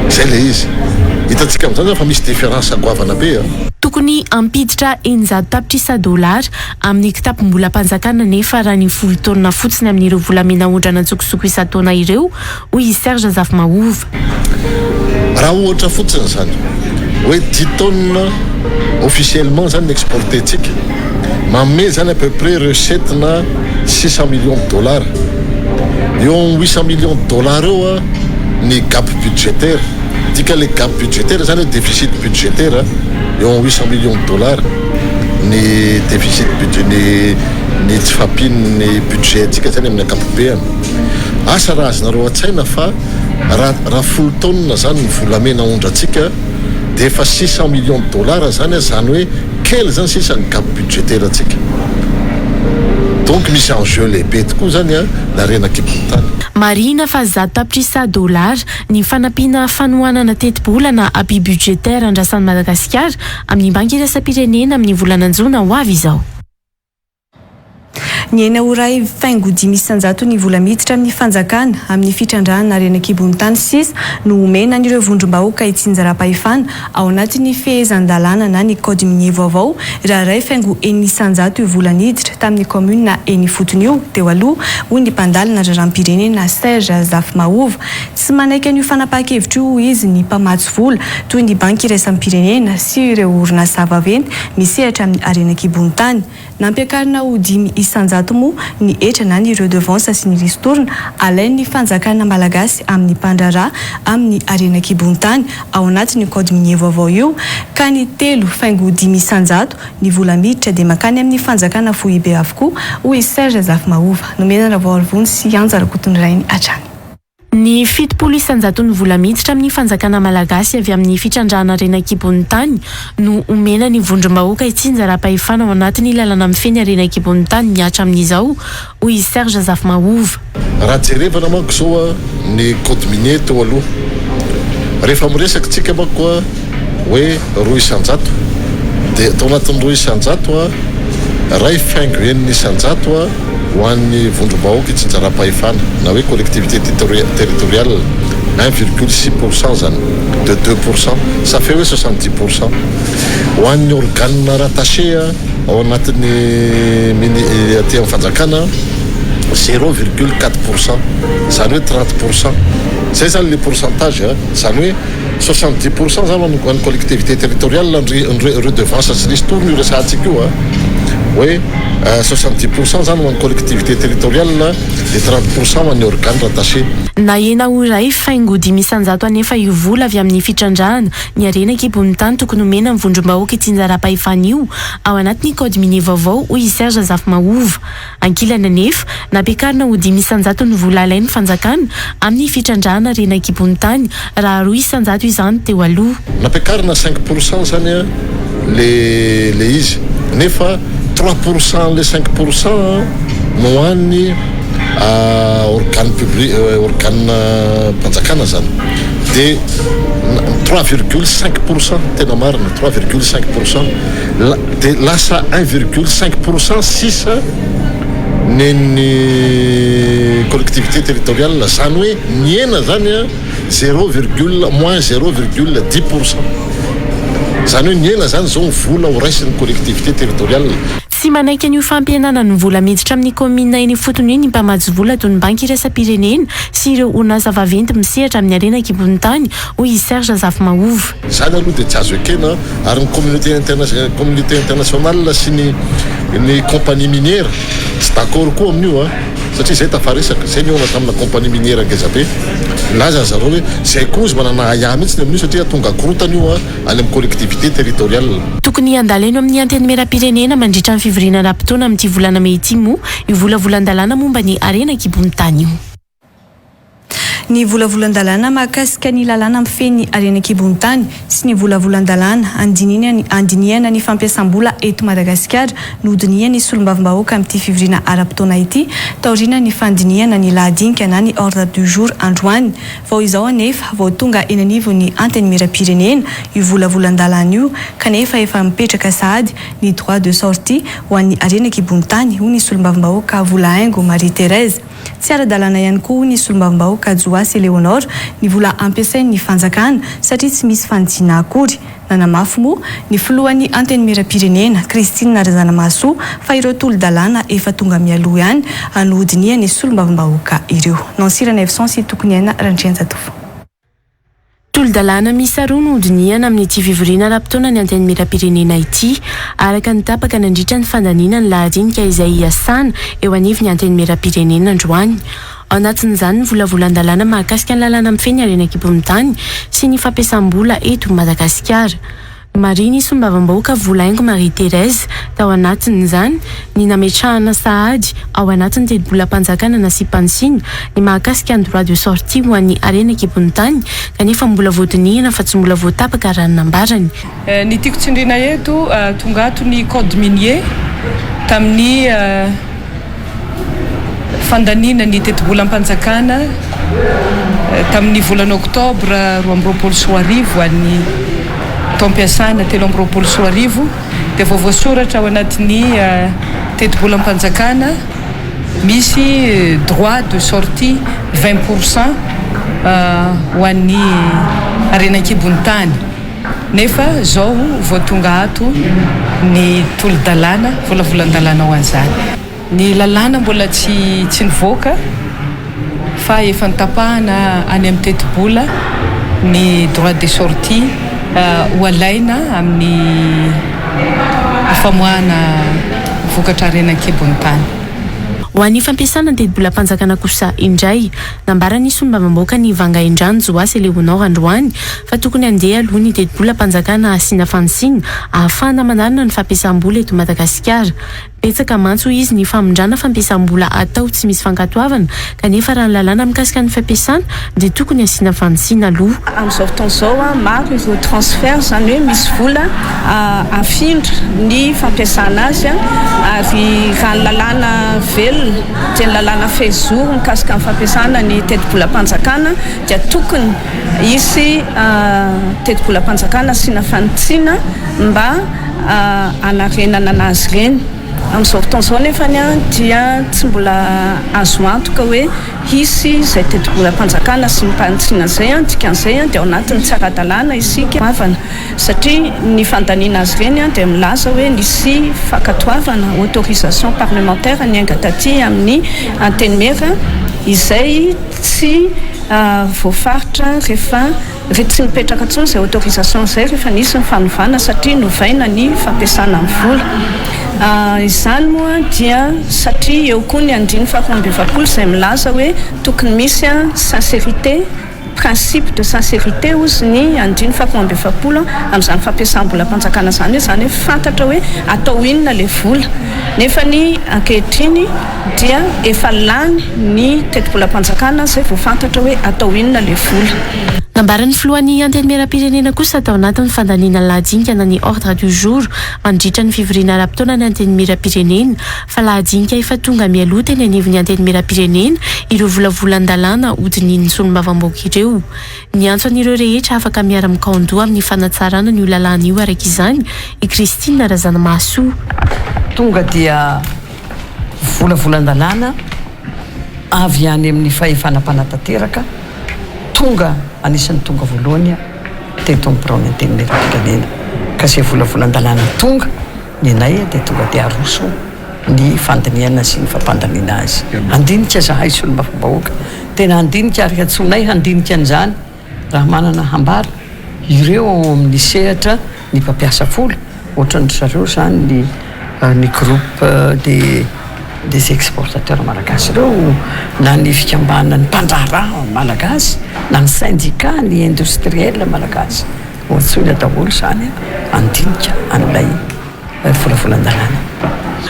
zay le izy hitatsika am'zany fa misy différence agoavana be tokony ampiditra 100 tapitrisa dollara amin'ny kitapom-bolam-panjakana nefa raha ny 10 taona fotsiny amin'ireo volamena ondrana antsokosoko isan-taona ireo hoy Serge Azafimahova. Raha ohatra fotsiny zany hoe 10 tonnes officiellement zany exportetsika manome zany à peu près recette na 600 millions de dollars eo amin'ny 800 millions de dollars eo ny gap budgétaire tika le gap budgétaire zany déficit budgétaire eo amin'ny 800 millions de dollars ny déficit budget ny tsy fampin'ny budget tsika zany amin'ny ankapobeny asa raha azonareo an-tsaina fa raha 10 tonnes zany ny volamena ondratsika dia efa 600 millions de dollars zany zany hoe kely zany sisa ny gap budgétaire atsika donc misy enjeu lehibe tokoa zany na renakibontany marina fa 100 tapitrisa dollara ny fanampiana fanohanana teti-bolana aby budgétaire andrasan'ny Madagasikara amin'ny banky iraisam-pirenena amin'ny volananjona ho avy izao. Ny ena oray faingo 500 ny vola miditra amin'ny fanjakana amin'ny fitrandrana Renakibontany 6 no omena n'ireo vondrom-bahoaka itsinjaram-pahefana ao anatin'ny fehezan-dalàna na ny code minier vaovao raha ray faingo 100 io vola miditra tamin'ny commune na eny fotony io teo aloha hoy ny mpandalina raram-pirenena Serge Azafimahova. Tsy manaiky an'io fanapahan-kevitra io izy ny mpamatsy vola toy ny banky iraisam-pirenena sy ireo orinasa vaventy misehatra amin'ny Renakibontany. Nampiakarina ho 500 mo ny etra na ny redevance sy ny ristourna alain'ny fanjakana malagasy amin'ny mpandrarà amin'ny Renakibontany ao anatin'ny code minier vaovao io ka ny 3,500 ny vola miditra dia makany amin'ny fanjakana fohibe avokoa hoy Serge Azafimahova. Nomena ravorivony sy anjarakotony rainy atrany. Ny 700 ny vola miditra amin'ny fanjakana malagasy avy amin'ny fitrandrana Renakibontany no omena ny vondrom-bahoaka itsinjaram-pahefana ao anatin'ny lalana mifeny Renakibontany miatra amin'izao hoy Serge Azafimahova. Raha jerevana manko zao ny code minier teo aloha rehefa miresaka tsika manko hoe 200 dia tao anatin'ny 200 ray faingo eniny 100 ho an'ny vondrom-bahoaka itsinjaram-pahefana na hoe collectivité territoriale 1,6% zany de 2% ça fait 70%. Ho an'ny organe rattaché ao anatin'ny aty amin'ny fanjakana 0,4% zany hoe 30%. Zay zany le pourcentage zany hoe 70% zany ho an'ny collectivité territoriale ny redevance sy ristourna io resahantsika io hoe 70% zany ho an'ny collectivité territoriale dia 30% ho an'ny organe rattaché. Na ena oray faingo 500 anefa io vola avy amin'ny fitrandrana ny Renakibontany tokony omena ny vondrom-bahoaka itsinjaram-pahefana io ao anatin'ny code minier vaovao hoy Serge Azafimahova. Ankilany anefa nampiakarina ho 500 ny vola alain'ny fanjakana amin'ny fitrandrana Renakibontany raha 200 izany teo aloha. Nampiakarina 5% zany le izy nefa 3% le 5% no an'ny organe public organe mpanjakana zany dia 3,5% tena marina 3,5% dia lasa 1,5% sisa neny collectivité territoriale zany hoe niena zany a -0,10%. zany hoe niena zany zao vola ho raisin'ny collectivité territoriale. Tsy manaiky an'io fampihenana ny vola miditra amin'ny komina eny fotony io ny mpamatsy vola toy ny banky iraisam-pirenena sy ireo orinasa vaventy misehatra amin'ny arena kibony tany hoy i Serge Zafy-Mahova. Zany aloha dia tsy azo ekena ary ny communauté internationale sy ny compagnie minière tsy d'accord koa amin'io a satria zay tafaresaka zay niona tamina compagnie minière angezabe laza zareo hoe zay koa izy manana aya mihitsy amin'io satria tonga korotana io a any amin'ny collectivité territoriale. Tokony andaleno amin'ny anteny mera-pirenena mandritra ny fivoriana rapitona amin'ity volana Mey ity moa io volavolan-dalàna momba ny arena kibony tany io. Ny volavolan-dalàna mahakasika ny lalàna mifeny arena kibony tany sy ny volavolan-dalàna andinihana ny fampiasam-bola eto Madagasikara nodinihana ny solombavambahoaka amin'ity fivoriana ara-potoana ity taoriana ny fandinihana ny lahadinika na ny ordre du jour androany vao izao anefa vao tonga eny anivo ny anteny mera-pirenena io volavolan-dalàna io kanefa efa mipetraka sahady ny droit de sortie ho an'ny arena kibony tany ho ny solombavambahoaka vola haingo Marie Thérèse. Tsy ara-dalàna ihany koa ny solombavambahoaka Joasy Léonore ny vola ampiasain'ny fanjakana satria tsy misy fandiana akory. Nanamafy moa ny filohan'ny anteny mera-pirenena Christine Narazanamaso fa ireo tolo-dalàna efa tonga mialoha ihany hanodiniha ny solombavambahoaka ireo. Nansirana Evson sy tokony aina Randrianjatovo. Tolo-dalàna misy roa nodinihana amin'ity fivoriana ara-potoana ny anteny mera-pirenena ity araka ny tapaka nandritra ny fandaniana ny lahadinika izay iasana eo anivo ny anteny mera-pirenena androany. Ao anatin'izany ny volavolan-dalàna mahakasika ny lalàna mifeny arena kibony tany sy ny fampiasam-bola eto Madagasikara. Marie ny solombavambahoaka vola haingo Marie Thérèse tao anatin'izany ny nametrahana sahady ao anatin'ny teti-bolam-panjakana na sipansina ny mahakasika ny droit de sortie ho an'ny arena kibony tany kanefa mbola voadinihana fa tsy mbola voatapaka raha nambarany. Ny tiako tsindrina eto tonga ato ny code minier tamin'ny fandaniana ny teti-bolam-panjakana tamin'ny volana oktobra 2024 an'ny taom-piasana 2024 dia vao voasoratra ao anatin'ny teti-bolam-panjakana misy droit de sortie 20% ho an'ny arena kibony tany nefa zao vao tonga ato ny tolo-dalàna volavolan-dalàna ho an'izany. Ny lalàna mbola tsy nivoaka fa efa nitapahana any amin'ny teti-bola ny droit de sortie ho alaina amin'ny famoahana vokatra arena kibony tany. Ho an'ny fampiasana ny teti-bolam-panjakana kosa indray nambara ny solombavambahoaka ny Vangaindrano Joasy Léonore androany fa tokony andeha aloha ny teti-bolam-panjakana asiana fansiana ahafahana manarina ny fampiasam-bola eto Madagasikara. Betsaka mantso izy ny famondrana fampiasam-bola atao tsy misy fankatoavana kanefa raha ny lalàna mikasika ny fampiasana dia tokony asiana fansiana aloha. Amin'izao fotoan'izao maro ireo transfert zany hoe misy vola afindra ny fampiasana azy ary raha ny lalàna velona dia ny lalàna fehizoro mikasika ny fampiasana ny teti-bolam-panjakana dia tokony isy teti-bolam-panjakana asiana fantsiana mba anarenana anazy ireny. Amin'izao fotoan'izao nefa dia tsy mbola azo antoka hoe hisy izay teti-bolam-panjakana sy mpantsiana izay dikan'izay dia ao anatin'ny tsy ara-dalàna isika mavana satria ny fandaniana azy ireny dia milaza hoe nisy fankatoavana autorisation parlementaire ny aingata aty amin'ny anteny mera izay tsy voafaritra rehefa tsy mipetraka intsony izay autorisation izay rehefa nisy ny fanovana satria novaina ny fampiasana amin'ny vola. Izany moa dia satria eo koa ny andiny faharoambivapolo izay milaza hoe tokony misy sincérité principe de sincérité ozy ny andiny faharoambivapolo amin'izany fampiasam-bolam-panjakana zany hoe fantatra hoe atao inona le vola nefa ny ankehitriny dia efa lany ny teti-bolam-panjakana izay voafantatra hoe atao inona le vola. Nambaran'ny filohan'ny antenimieram-pirenena kosa tao anatin'ny fandaniana lahajinkana ny ordre du jour mandritra ny fivoriana ara-potoana ny antenimieram-pirenena fa lahajinika efa tonga mialoha teny anivon'ny antenimieram-pirenena ireo volavolan-dalàna hodin'ny solombavam-baoaka ireo. Ny antso an'ireo rehetra afaka miara-mikaondoha amin'ny fanatsarana ny lalàna io araka izany i Christine Razanamasoa. Tonga dia volavolan-dalàna avy any amin'ny fahefanam-panatanteraka tonga anisan'ny tonga voalohany teto amin'ny birao ny antenimieram-pirenena ka zay volavolan-dalàna tonga ny anay dia tonga dia aroso ny fandaniana sy ny fampandaniana azy. Andinika zahay solombavam-bahoaka tena andinika ary atsonay handinika an'izany raha manana hambara ireo amin'ny sehatra ny mpampiasa folo ohatran'ny zareo zany ny groupe des exportateurs malagasy ireo na ny fikambana ny mpandraharaha malagasy na ny syndicat ny industriel malagasy ohatsoina daholo zany andinika an'ilay volavolan-dalàna.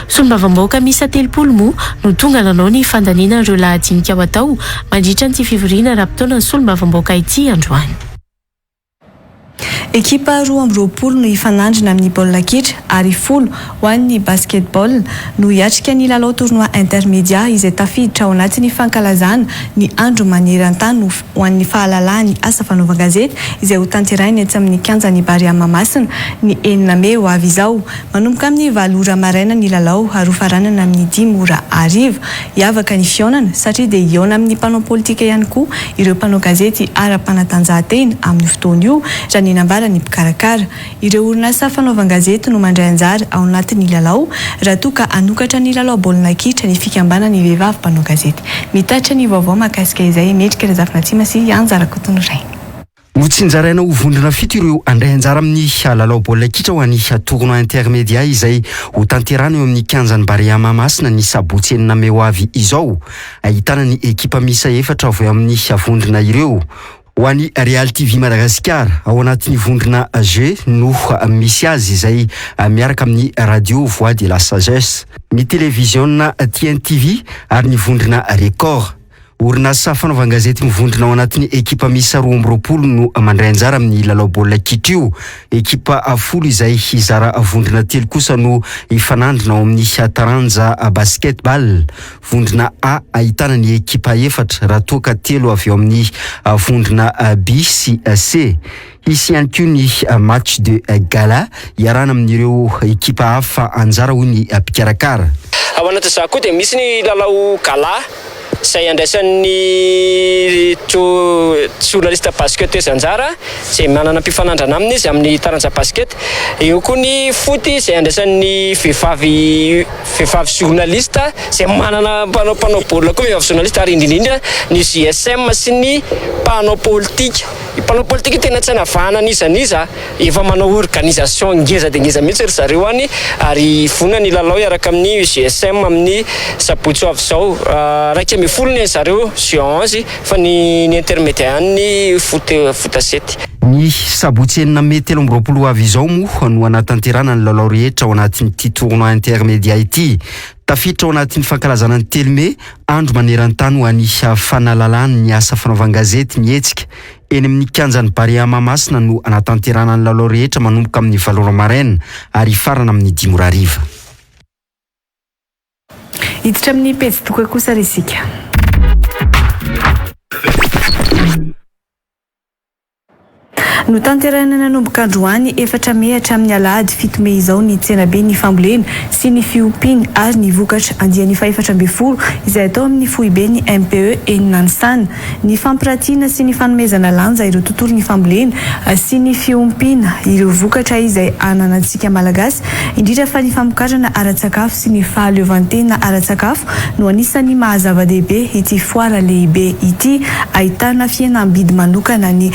Solombavam-bahoaka misa 3 moa no tonga nanao ny fandaniana ireo lahajinika ao atao mandritra ny fivoriana ara-potoana ny solombavam-bahoaka ity androany. Ekipa 12 no ifanandrina amin'ny baolina kitra ary 10 ho an'ny basketball no hiatrika ny lalao tournoi intermédiat izay tafiditra ao anatin'ny fankalazana ny andro maneran-tany ho an'ny fahalalahany asa fanaovan-gazety izay ho tanterainy etsy amin'ny kianjan'ny Bariamamasina ny 9 Mey ho avy izao. Manomboka amin'ny 7 ora maraina ny lalao ary hofaranana amin'ny 10 ora hariva. Hiavaka ny fionana satria dia iona amin'ny mpanao politika ihany koa ireo mpanao gazety ara-panatanjahantena amin'ny fotoana io raha ny nambara ny mpikarakara. Ireo orinasa fanaovan-gazety no mandray anjara ao anatin'ny lalao raha toa ka anokatra ny lalao baolina kitra ny fikambanan'ny vehivavy mpanao gazety. Mitatra ny vaovao mahakasika izay metrika Razafina Tsima sy anjara kotono ray. Motsinjaraina ho vondrona fito ireo andray anjara amin'ny lalao baolina kitra ho an'ny tournoi intermédiat izay ho tanterana eo amin'ny kianjan'ny Bariamamasina ny sabotsy 9 Mey ho avy izao. Ahitana ny ekipa misa 4 avy amin'ny vondrona ireo. Ho an'ny Real TV Madagascar ao anatin'ny vondrona G no misy azy izay miaraka amin'ny radio Voix de la Sagesse, ny télévision TNTV ary ny vondrona Record. Orinasa fanaovan-gazety mivondrona ao anatin'ny ekipa misa 12 no mandray anjara amin'ny lalao baolina kitra io. Ekipa 10 izay hizara vondrona 3 kosa no ifanandrina ao amin'ny taranja basketball. Vondrona A ahitana ny ekipa 4 raha toa ka 3 avy eo amin'ny vondrona B sy C. Ici ihany koa ny match de gala iarana amin'ireo ekipa hafa anjara hoy ny mpikarakara. Ao anatin'izao koa dia misy ny lalao gala izay andraisan'ny journaliste basketteuse anjara izay manana mpifanandrana aminy izy amin'ny taranja basket. Eo koa ny foot izay andraisan'ny vehivavy journaliste izay manana mpanao baolina koa vehivavy journaliste ary indrindra ny JSM sy ny mpanao politika. I mpanao politika tena tsy hanavahana nizaniza efa manao organisation ngeza dia ngeza mihitsy ry zareo any ary vonona ny lalao iaraka amin'ny JSM amin'ny sabotsy avy izao raika ambin'ny folo ny zareo G11 fa ny intermédiaire ny foot 7. Ny sabotsy 9 Mey 2020 ho avy izao moa no anatanterana ny lalao rehetra ao anatin'ity tournoi intermédiat ity. Tafiditra ao anatin'ny fankalazana ny 3 Mey andro maneran-tany ho an'ny fanalalany ny asa fanaovan-gazety mihetsika. Eny amin'ny kianjan'ny Bariamamasina no anatanterana ny lalao rehetra manomboka amin'ny 7 ora maraina ary farana amin'ny 10 ora hariva. Hiditra amin'ny pejy tokoa kosa resika. No tanterana nanomboka androany 4 Mey hatramin'ny alahady 7 Mey izao ny tsenabe ny fambolena sy ny fiompiana ary ny vokatra andian'ny 4 izay atao amin'ny foibe ny MPE eny Nanisana. Ny fampiratiana sy ny fanomezana lanja ireo tontolo ny fambolena sy ny fiompiana ireo vokatra izay ananantsika malagasy indrindra fa ny famokarana ara-tsakafo sy ny fahaleovantena ara-tsakafo no anisan'ny mahazava-dehibe ity foara lehibe ity. Ahitana fihenam-bidy manokana ny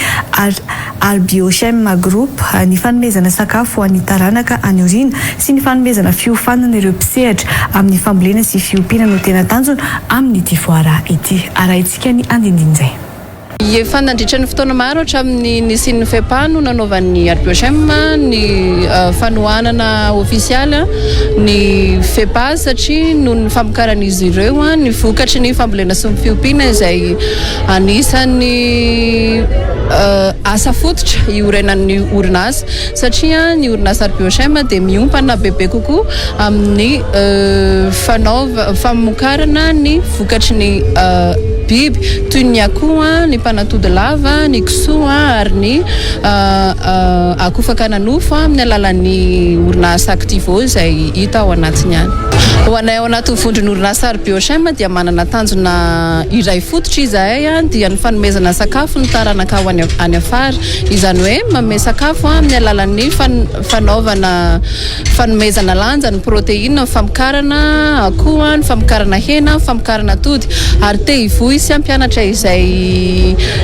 Biochem Group ny fanomezana sakafo any taranaka any orina sy ny fanomezana fiofanana ireo mpisehatra amin'ny fambolena sy fiompiana no tena tanjona amin'ny ity foara ity. Arahintsika ny andindinizay. Efa nandritra ny fotoana maro hatramin'ny nisian'ny FEPA no nanaovan'ny RPHM ny fanohanana ofisialy ny FEPA satria no ny famokaran'izy ireo ny vokatry ny fambolena sy ny fiompiana izay anisan'ny asa fototra iorenan'ny orinasa satria ny orinasa RPHM dia miompana bebe kokoa amin'ny famokarana ny vokatry ny biby toy ny akoho ny panatody lava ny kisoa ary ny akofaka nanofo amin'ny alalan'ny orinasa activo izay hita ao anatiny any. Ho anay ao anaty vondron'ny orinasa RPHM dia manana tanjona iray fototra izahay dia ny fanomezana sakafo ny taranaka ao any afara, izany hoe manome sakafo amin'ny alalan'ny fanaovana fanomezana lanja ny protéine, famokarana akoho, ny famokarana hena, famokarana atody ary te hivohy sy ampianatra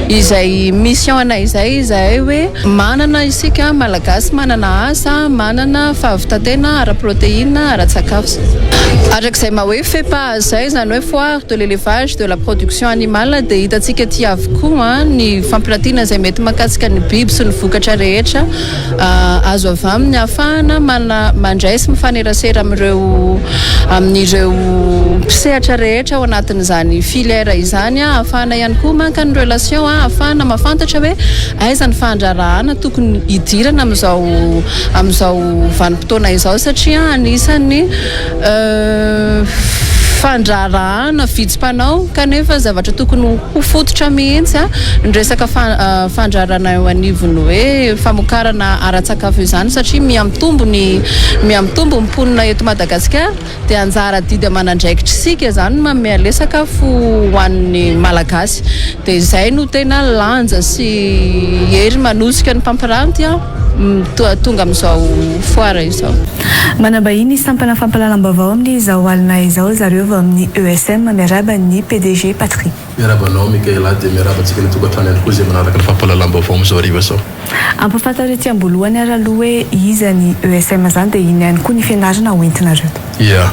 izay mission anay izay hoe manana isika malagasy manana asa, manana fahavitantena ara-protéine, ara-tsakafo. Arak'izay hoe FEPA zay zany hoe foire de l'élevage de la production animale dia hitantsika ty avokoa ny fampiratiana izay mety mahakasika ny biby sy ny vokatra rehetra azo avy amin'ny ahafahana mandray sy mifanerasera amin'ireo mpisehatra rehetra ao anatin'izany filière izany ahafahana ihany koa maka ny relation ahafahana mahafantatra hoe aiza ny fandrarahana tokony hidirana amin'izao vanim-potoana izao satria anisan'ny fandrarahana vidim-panao kanefa zavatra tokony ho fototra mihitsy ny resaka fandrarana eo anivony hoe famokarana ara-tsakafo izany satria miamitombo ny mponina eto Madagasikara dia anjara didy amanandraikitra isika zany manome ale sakafo hoan'ny malagasy dia izay no tena lanja sy hery manosika ny mpampiranty tonga amin'izao foara izao. Manambahiny sampana fampalalam-baovao amin'izao alina izao zareo avy amin'ny ESM miaraba ny PDG Patry. Miarabanao Mikaela dia miarabantsika ny tokantrano ihany koa izay manaraka ny fampalalam-baovao amin'izao hariva izao. Ampafantareo ety ambolohany ary aloha hoe iza ny ESM zany dia iny ihany koa ny fianarana hoentinareo. Ia,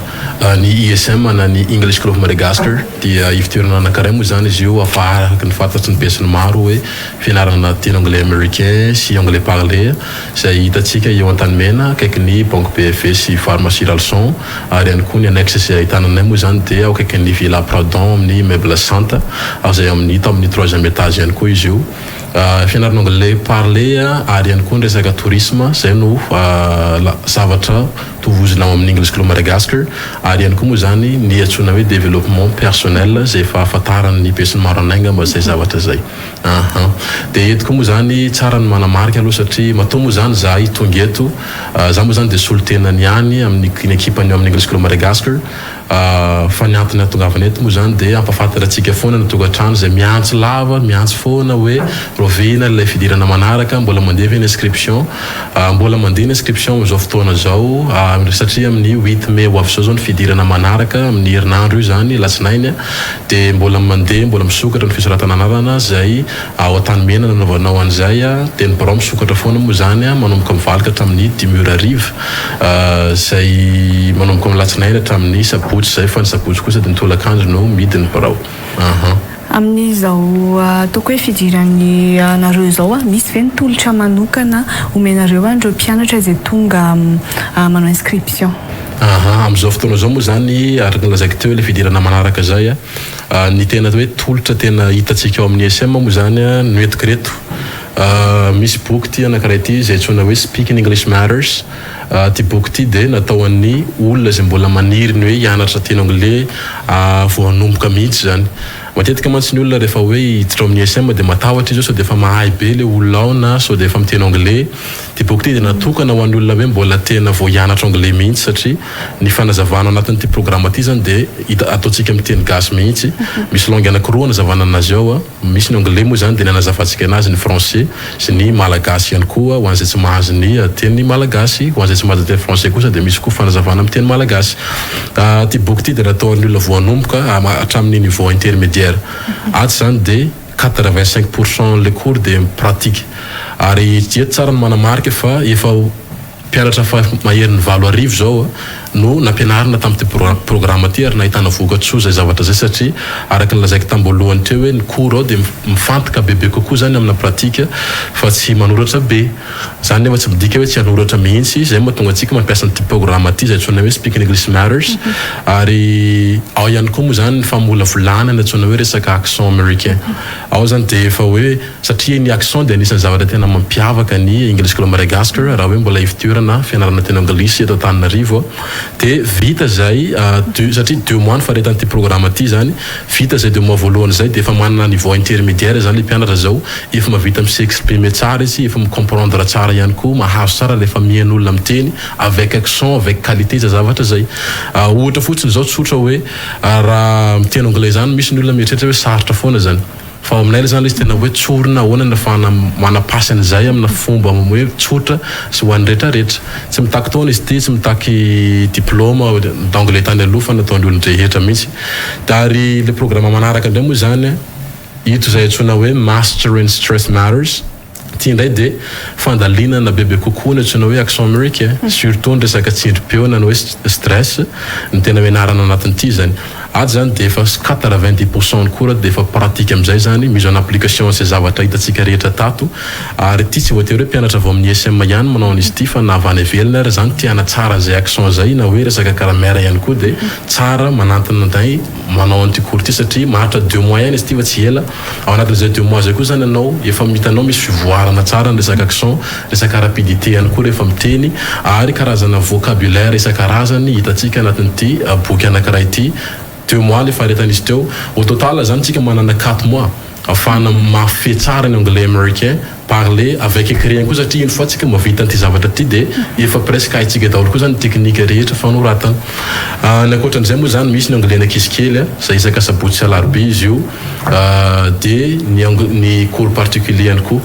ny ESM na ny English Club Madagascar dia ifitirana anankiray moa zany izy io afaharaky ny fantatry ny besin'ny maro hoe fianarana teny anglais américain sy anglais parlé izay hitantsika eo an-tanimena akaiky ny banque BFE sy pharmacie Lalson ary ihany koa ny annexe izay ahitananay moa zany dia akaiky ny Villa Pradon amin'ny meuble Santa ary izay amin'ny 3e étage ihany koa izy io. Fianarana anglais parlé ary ihany koa ny resaka tourisme izay no zavatra tovozina amin'ny English Club Madagascar ary ihany koa moa zany ny antsoina hoe développement personnel izay efa ahafantaran'ny besin'ny maro anainga mba izay zavatra izay. Dia eto koa moa zany tsara ny manamarika aloha satria matoa moa zany za tonga eto za moa zany dia solotenany ihany amin'ny ekipany amin'ny English Club Madagascar fa ny antony atongavana eto moa zany dia ampafantatra antsika foana ny tokantrano izay miantso lava miantso foana hoe rovina ilay fidirana manaraka mbola mandeha ny inscription mbola mandeha ny inscription amin'izao fotoana zao satria amin'ny 8 mai ho avy izao zao ny fidirana manaraka amin'ny herinandro io zany latsinainy dia mbola mandeha mbola misokatra ny fisoratana anarana izay ao an-tanimena nanaovanao an'izay dia ny barao misokatra foana moa zany manomboka mivalika hatramin'ny 10 arivo izay manomboka amin'ny latsinainy hatramin'ny sabotsy izay fa ny sabotsy kosa dia ny tolakandro no midiny barao. Amin'izao ataoko hoe fidiran'ny nareo izao misy ve ny tolotra manokana omenareo andreo mpianatra izay tonga manao inscription? Amin'izao fotoana izao moa zany araka lazaiko teo ilay fidirana manaraka zay ny tena hoe tolotra tena hitantsika ao amin'ny ESM moa zany no entiko reto. Misy boky ty anankiray ty izay antsoina hoe Speaking English Matters. Ty boky ty dia natao an'ny olona izay mbola maniry ny hoe hianatra teny anglais vao hanomboka mihitsy zany. Matetika mantsy ny olona rehefa hoe hiditra amin'ny ESM dia matahotra izy sao dia efa mahay be ilay olona ao na sao dia efa miteny anglais. Ty boky ty dia natokana ho an'ny olona hoe mbola tena vao hianatra anglais mihitsy satria ny fanazavana anatin'ity programma ty zany dia ataontsika miteny gasy mihitsy. Misy langue anankiroa nazavana anazy ao misy ny anglais moa zany dia ny anazavantsika anazy ny français sy ny malagasy ihany koa ho an'izay tsy mahazo ny teny malagasy ho an'izay tsy mahazo teny français kosa dia misy koa fanazavana amin'ny teny malagasy. Ty boky ty dia natao an'ny olona vao hanomboka hatramin'ny niveau intermédiaire. Aty zany dia 85% les cours de pratique ary eto tsara ny manamarika fa efa mpianatra fa mahery ny 7 arivo zao no nampianarina tamin'ity programma ty ary nahitana vokatsoa zay zavatra zay satria araka nylazaiko tamboalohany teo hoe ny cours ao dia mifantoka bebe kokoa zany amina pratika fa tsy manoratra be zany nefa tsy midika hoe tsy hanoratra mihitsy zay mahatonga antsika mampiasa nyty programma ty zay antsoina hoe Speaking English Matters ary ao ihany koa moa zany ny famolavolana antsoina hoe resaka accent américain ao zany dia efa hoe satria ny accent dia anisan'ny zavatra tena mampiavaka ny English Club Madagascar raha hoe mbola hivitoerana fianarana teny anglisy eto Antananarivo dia vita zay satria 2 mois faretan'ity programma ty zany vita zay 2 mois voalohany zay dia efa manana niveau intermédiaire zany le mpianatra zao efa mavita mi-s'exprimer tsara izy efa mi-comprendre tsara ihany koa mahazo tsara rehefa mihain'olona miteny avec accent avec qualité za zavatra zay ohatra fotsiny zao tsotra hoe raha miteny anglais zany misy ny olona mieritreritra hoe sarotra foana zany fa aminay zany izy tena hoe tsorona ahoana na fana manapasy an'izay amina fomba hoe tsotra sy ho an'ny rehetrarehetra tsy mitaky taona izy ty tsy mitaky diplôma d'anglais tany aloha fa nataon'ny olona rehetra mihitsy ary le programme manaraka indray moa zany ito zay antsoina hoe Master in Stress Matters ty indray dia fandalinana bebe kokoa ny antsoina hoe accent américain surtout ny resaka tsindrim-peona ny hoe stress ny tena mianarana anatin'ity zany ady zany dia efa 90% ny cours dia efa pratique amin'izay zany mise en application zay zavatra hitantsika rehetra tato ary ty tsy voatery hoe mpianatra vao amin'ny SM ihany manao an'izy ity fa na avy any ivelany ary zany tiana tsara zay accent zay na hoe resaka grammaire ihany koa dia tsara manantona anday manao an'ity cours ty satria maharitra 2 mois ihany izy ty fa tsy ela ao anatin'izay 2 mois zay koa zany anao efa mitanao misy fivoarana tsara ny resaka accent resaka rapidité ihany koa rehefa miteny ary karazana vocabulaire isan-karazany hitantsika anatin'ity boky anankiray ity 2 mois le faretan'izy teo au total zany tsika manana 4 mois afahana mafy tsara ny anglais américain parler avec écrit koa satria iny fois tsika mavita an'ity zavatra ty dia efa presque haitsika daholo koa zany teknika rehetra fanoratana ny ankoatran'izay moa zany misy ny anglais anakizikely zay isaka sabotsy sy alarobia izy io dia ny cours particulier ihany koa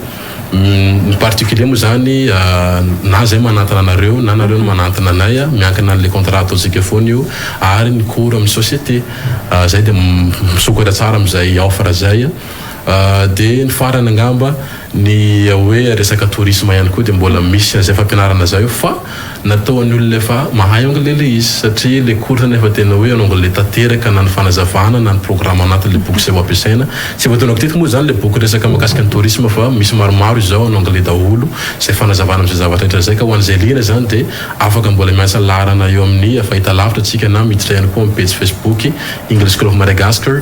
ny particulier moa zany na zay manantana anareo na nareo no manantana anay miankina an'le contrat ataontsika foana io ary ny cours amin'ny société zay dia misokatra tsara amin'izay offre zay dia ny farany angamba ny hoe resaka tourisme ihany koa dia mbola misy an'izay fampianarana zay fa natao any olona efa mahay anglais le izy satria le cours zany efa tena hoe anglais tanteraka na ny fanazavana na ny programme anatin'le boky zay ho ampiasaina tsy voatonao tetika moa zany le boky resaka mahakasika ny tourisme fa misy maromaro izao en anglais daholo zay fanazavana amin'izay zavatra rehetra zay ka ho an'izay lina zany dia afaka mbola miasa larana eo amin'ny fahita lavitra tsika na miditra ihany koa amin'ny page Facebook English Club Madagascar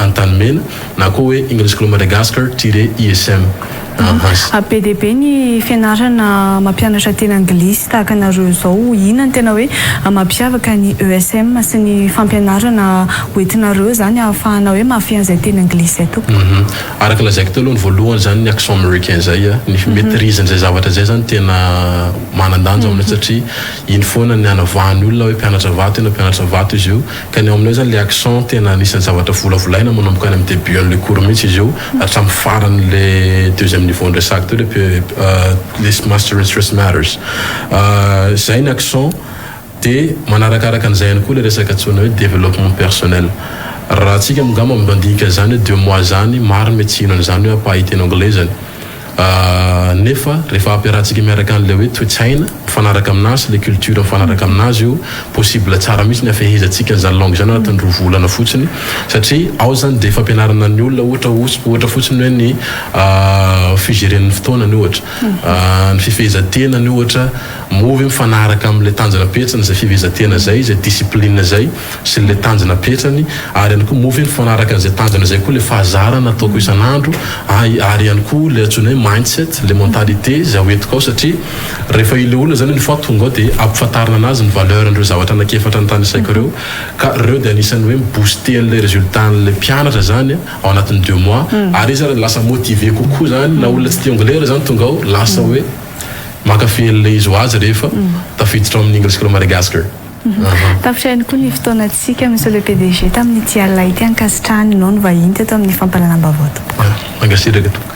_Antanimena na koa hoe English Club Madagascar -ISM APDP ny fianarana mampianatra teny anglisy tahaka anareo zao inona ny tena hoe mampiavaka ny ESM sy ny fampianarana hoentinareo zany ahafahana hoe mafian'izay teny anglisy eto araka lazaiko teo aloha ny voalohany zany ny accent américain zay ny maîtrise n'izay zavatra zay zany tena manandanja aminay satria iny foana ny anavahany olona hoe mpianatra vato ena mpianatra vato izy io ka ny ao aminay zany le accent tena anisan'ny zavatra volavolaina manomboka any amin'ny début an'le cours mihitsy izy io hatramin'ny farany le deuxième niveau ndraisaky teo le Master in Stress Matters zay ny accent dia manarakaraka an'izay ihany koa le resaka antsoina hoe développement personnel raha tsika mingama mandinika zany hoe 2 mois zany maro metsino an'izany hoe ampahiteny anglais zany nefa rehefa ampiarahantsika miaraka an'le hoe toetsaina mifanaraka aminazy le culture mifanaraka aminazy io possible tsara mihitsy ny afehezantsika n'izany langue zany anatin'ny 2 volana fotsiny satria ao zany dia fampianarana ny olona ohatra fotsiny hoe ny figéren'ny fotoanany ohatra ny fifehezantena ny ohatra movy mifanaraka amin'le tanjona petrany zay fifehezantena zay zay discipline zay sy le tanjona petrany ary ihany koa movy mifanaraka an'izay tanjona zay koa le fahazarana ataoko isan'andro ary ihany koa le antsoina hoe mindset le mentalité zay hoentiko ao satria rehefa ile olona zany ny fa tonga ao dia ampifantarina anazy ny valeur andreo zavatra anakefatra ny tany saiko reo ka reo dia anisany hoe mibooster an'le résultat n'le mpianatra zany ao anatin'ny 2 mois ary izy lasa motivé kokoa zany na olona tsy tia anglais zany tonga ao lasa hoe mankafy an'le izy ho azy rehefa tafiditra amin'ny English Club Madagascar tafitrahany koa ny fotoanantsika monsieur le PDG tamin'ity alina ity ankasitrahany nao ny vahiny teto amin'ny fampalalam-baovao mangasiraka toka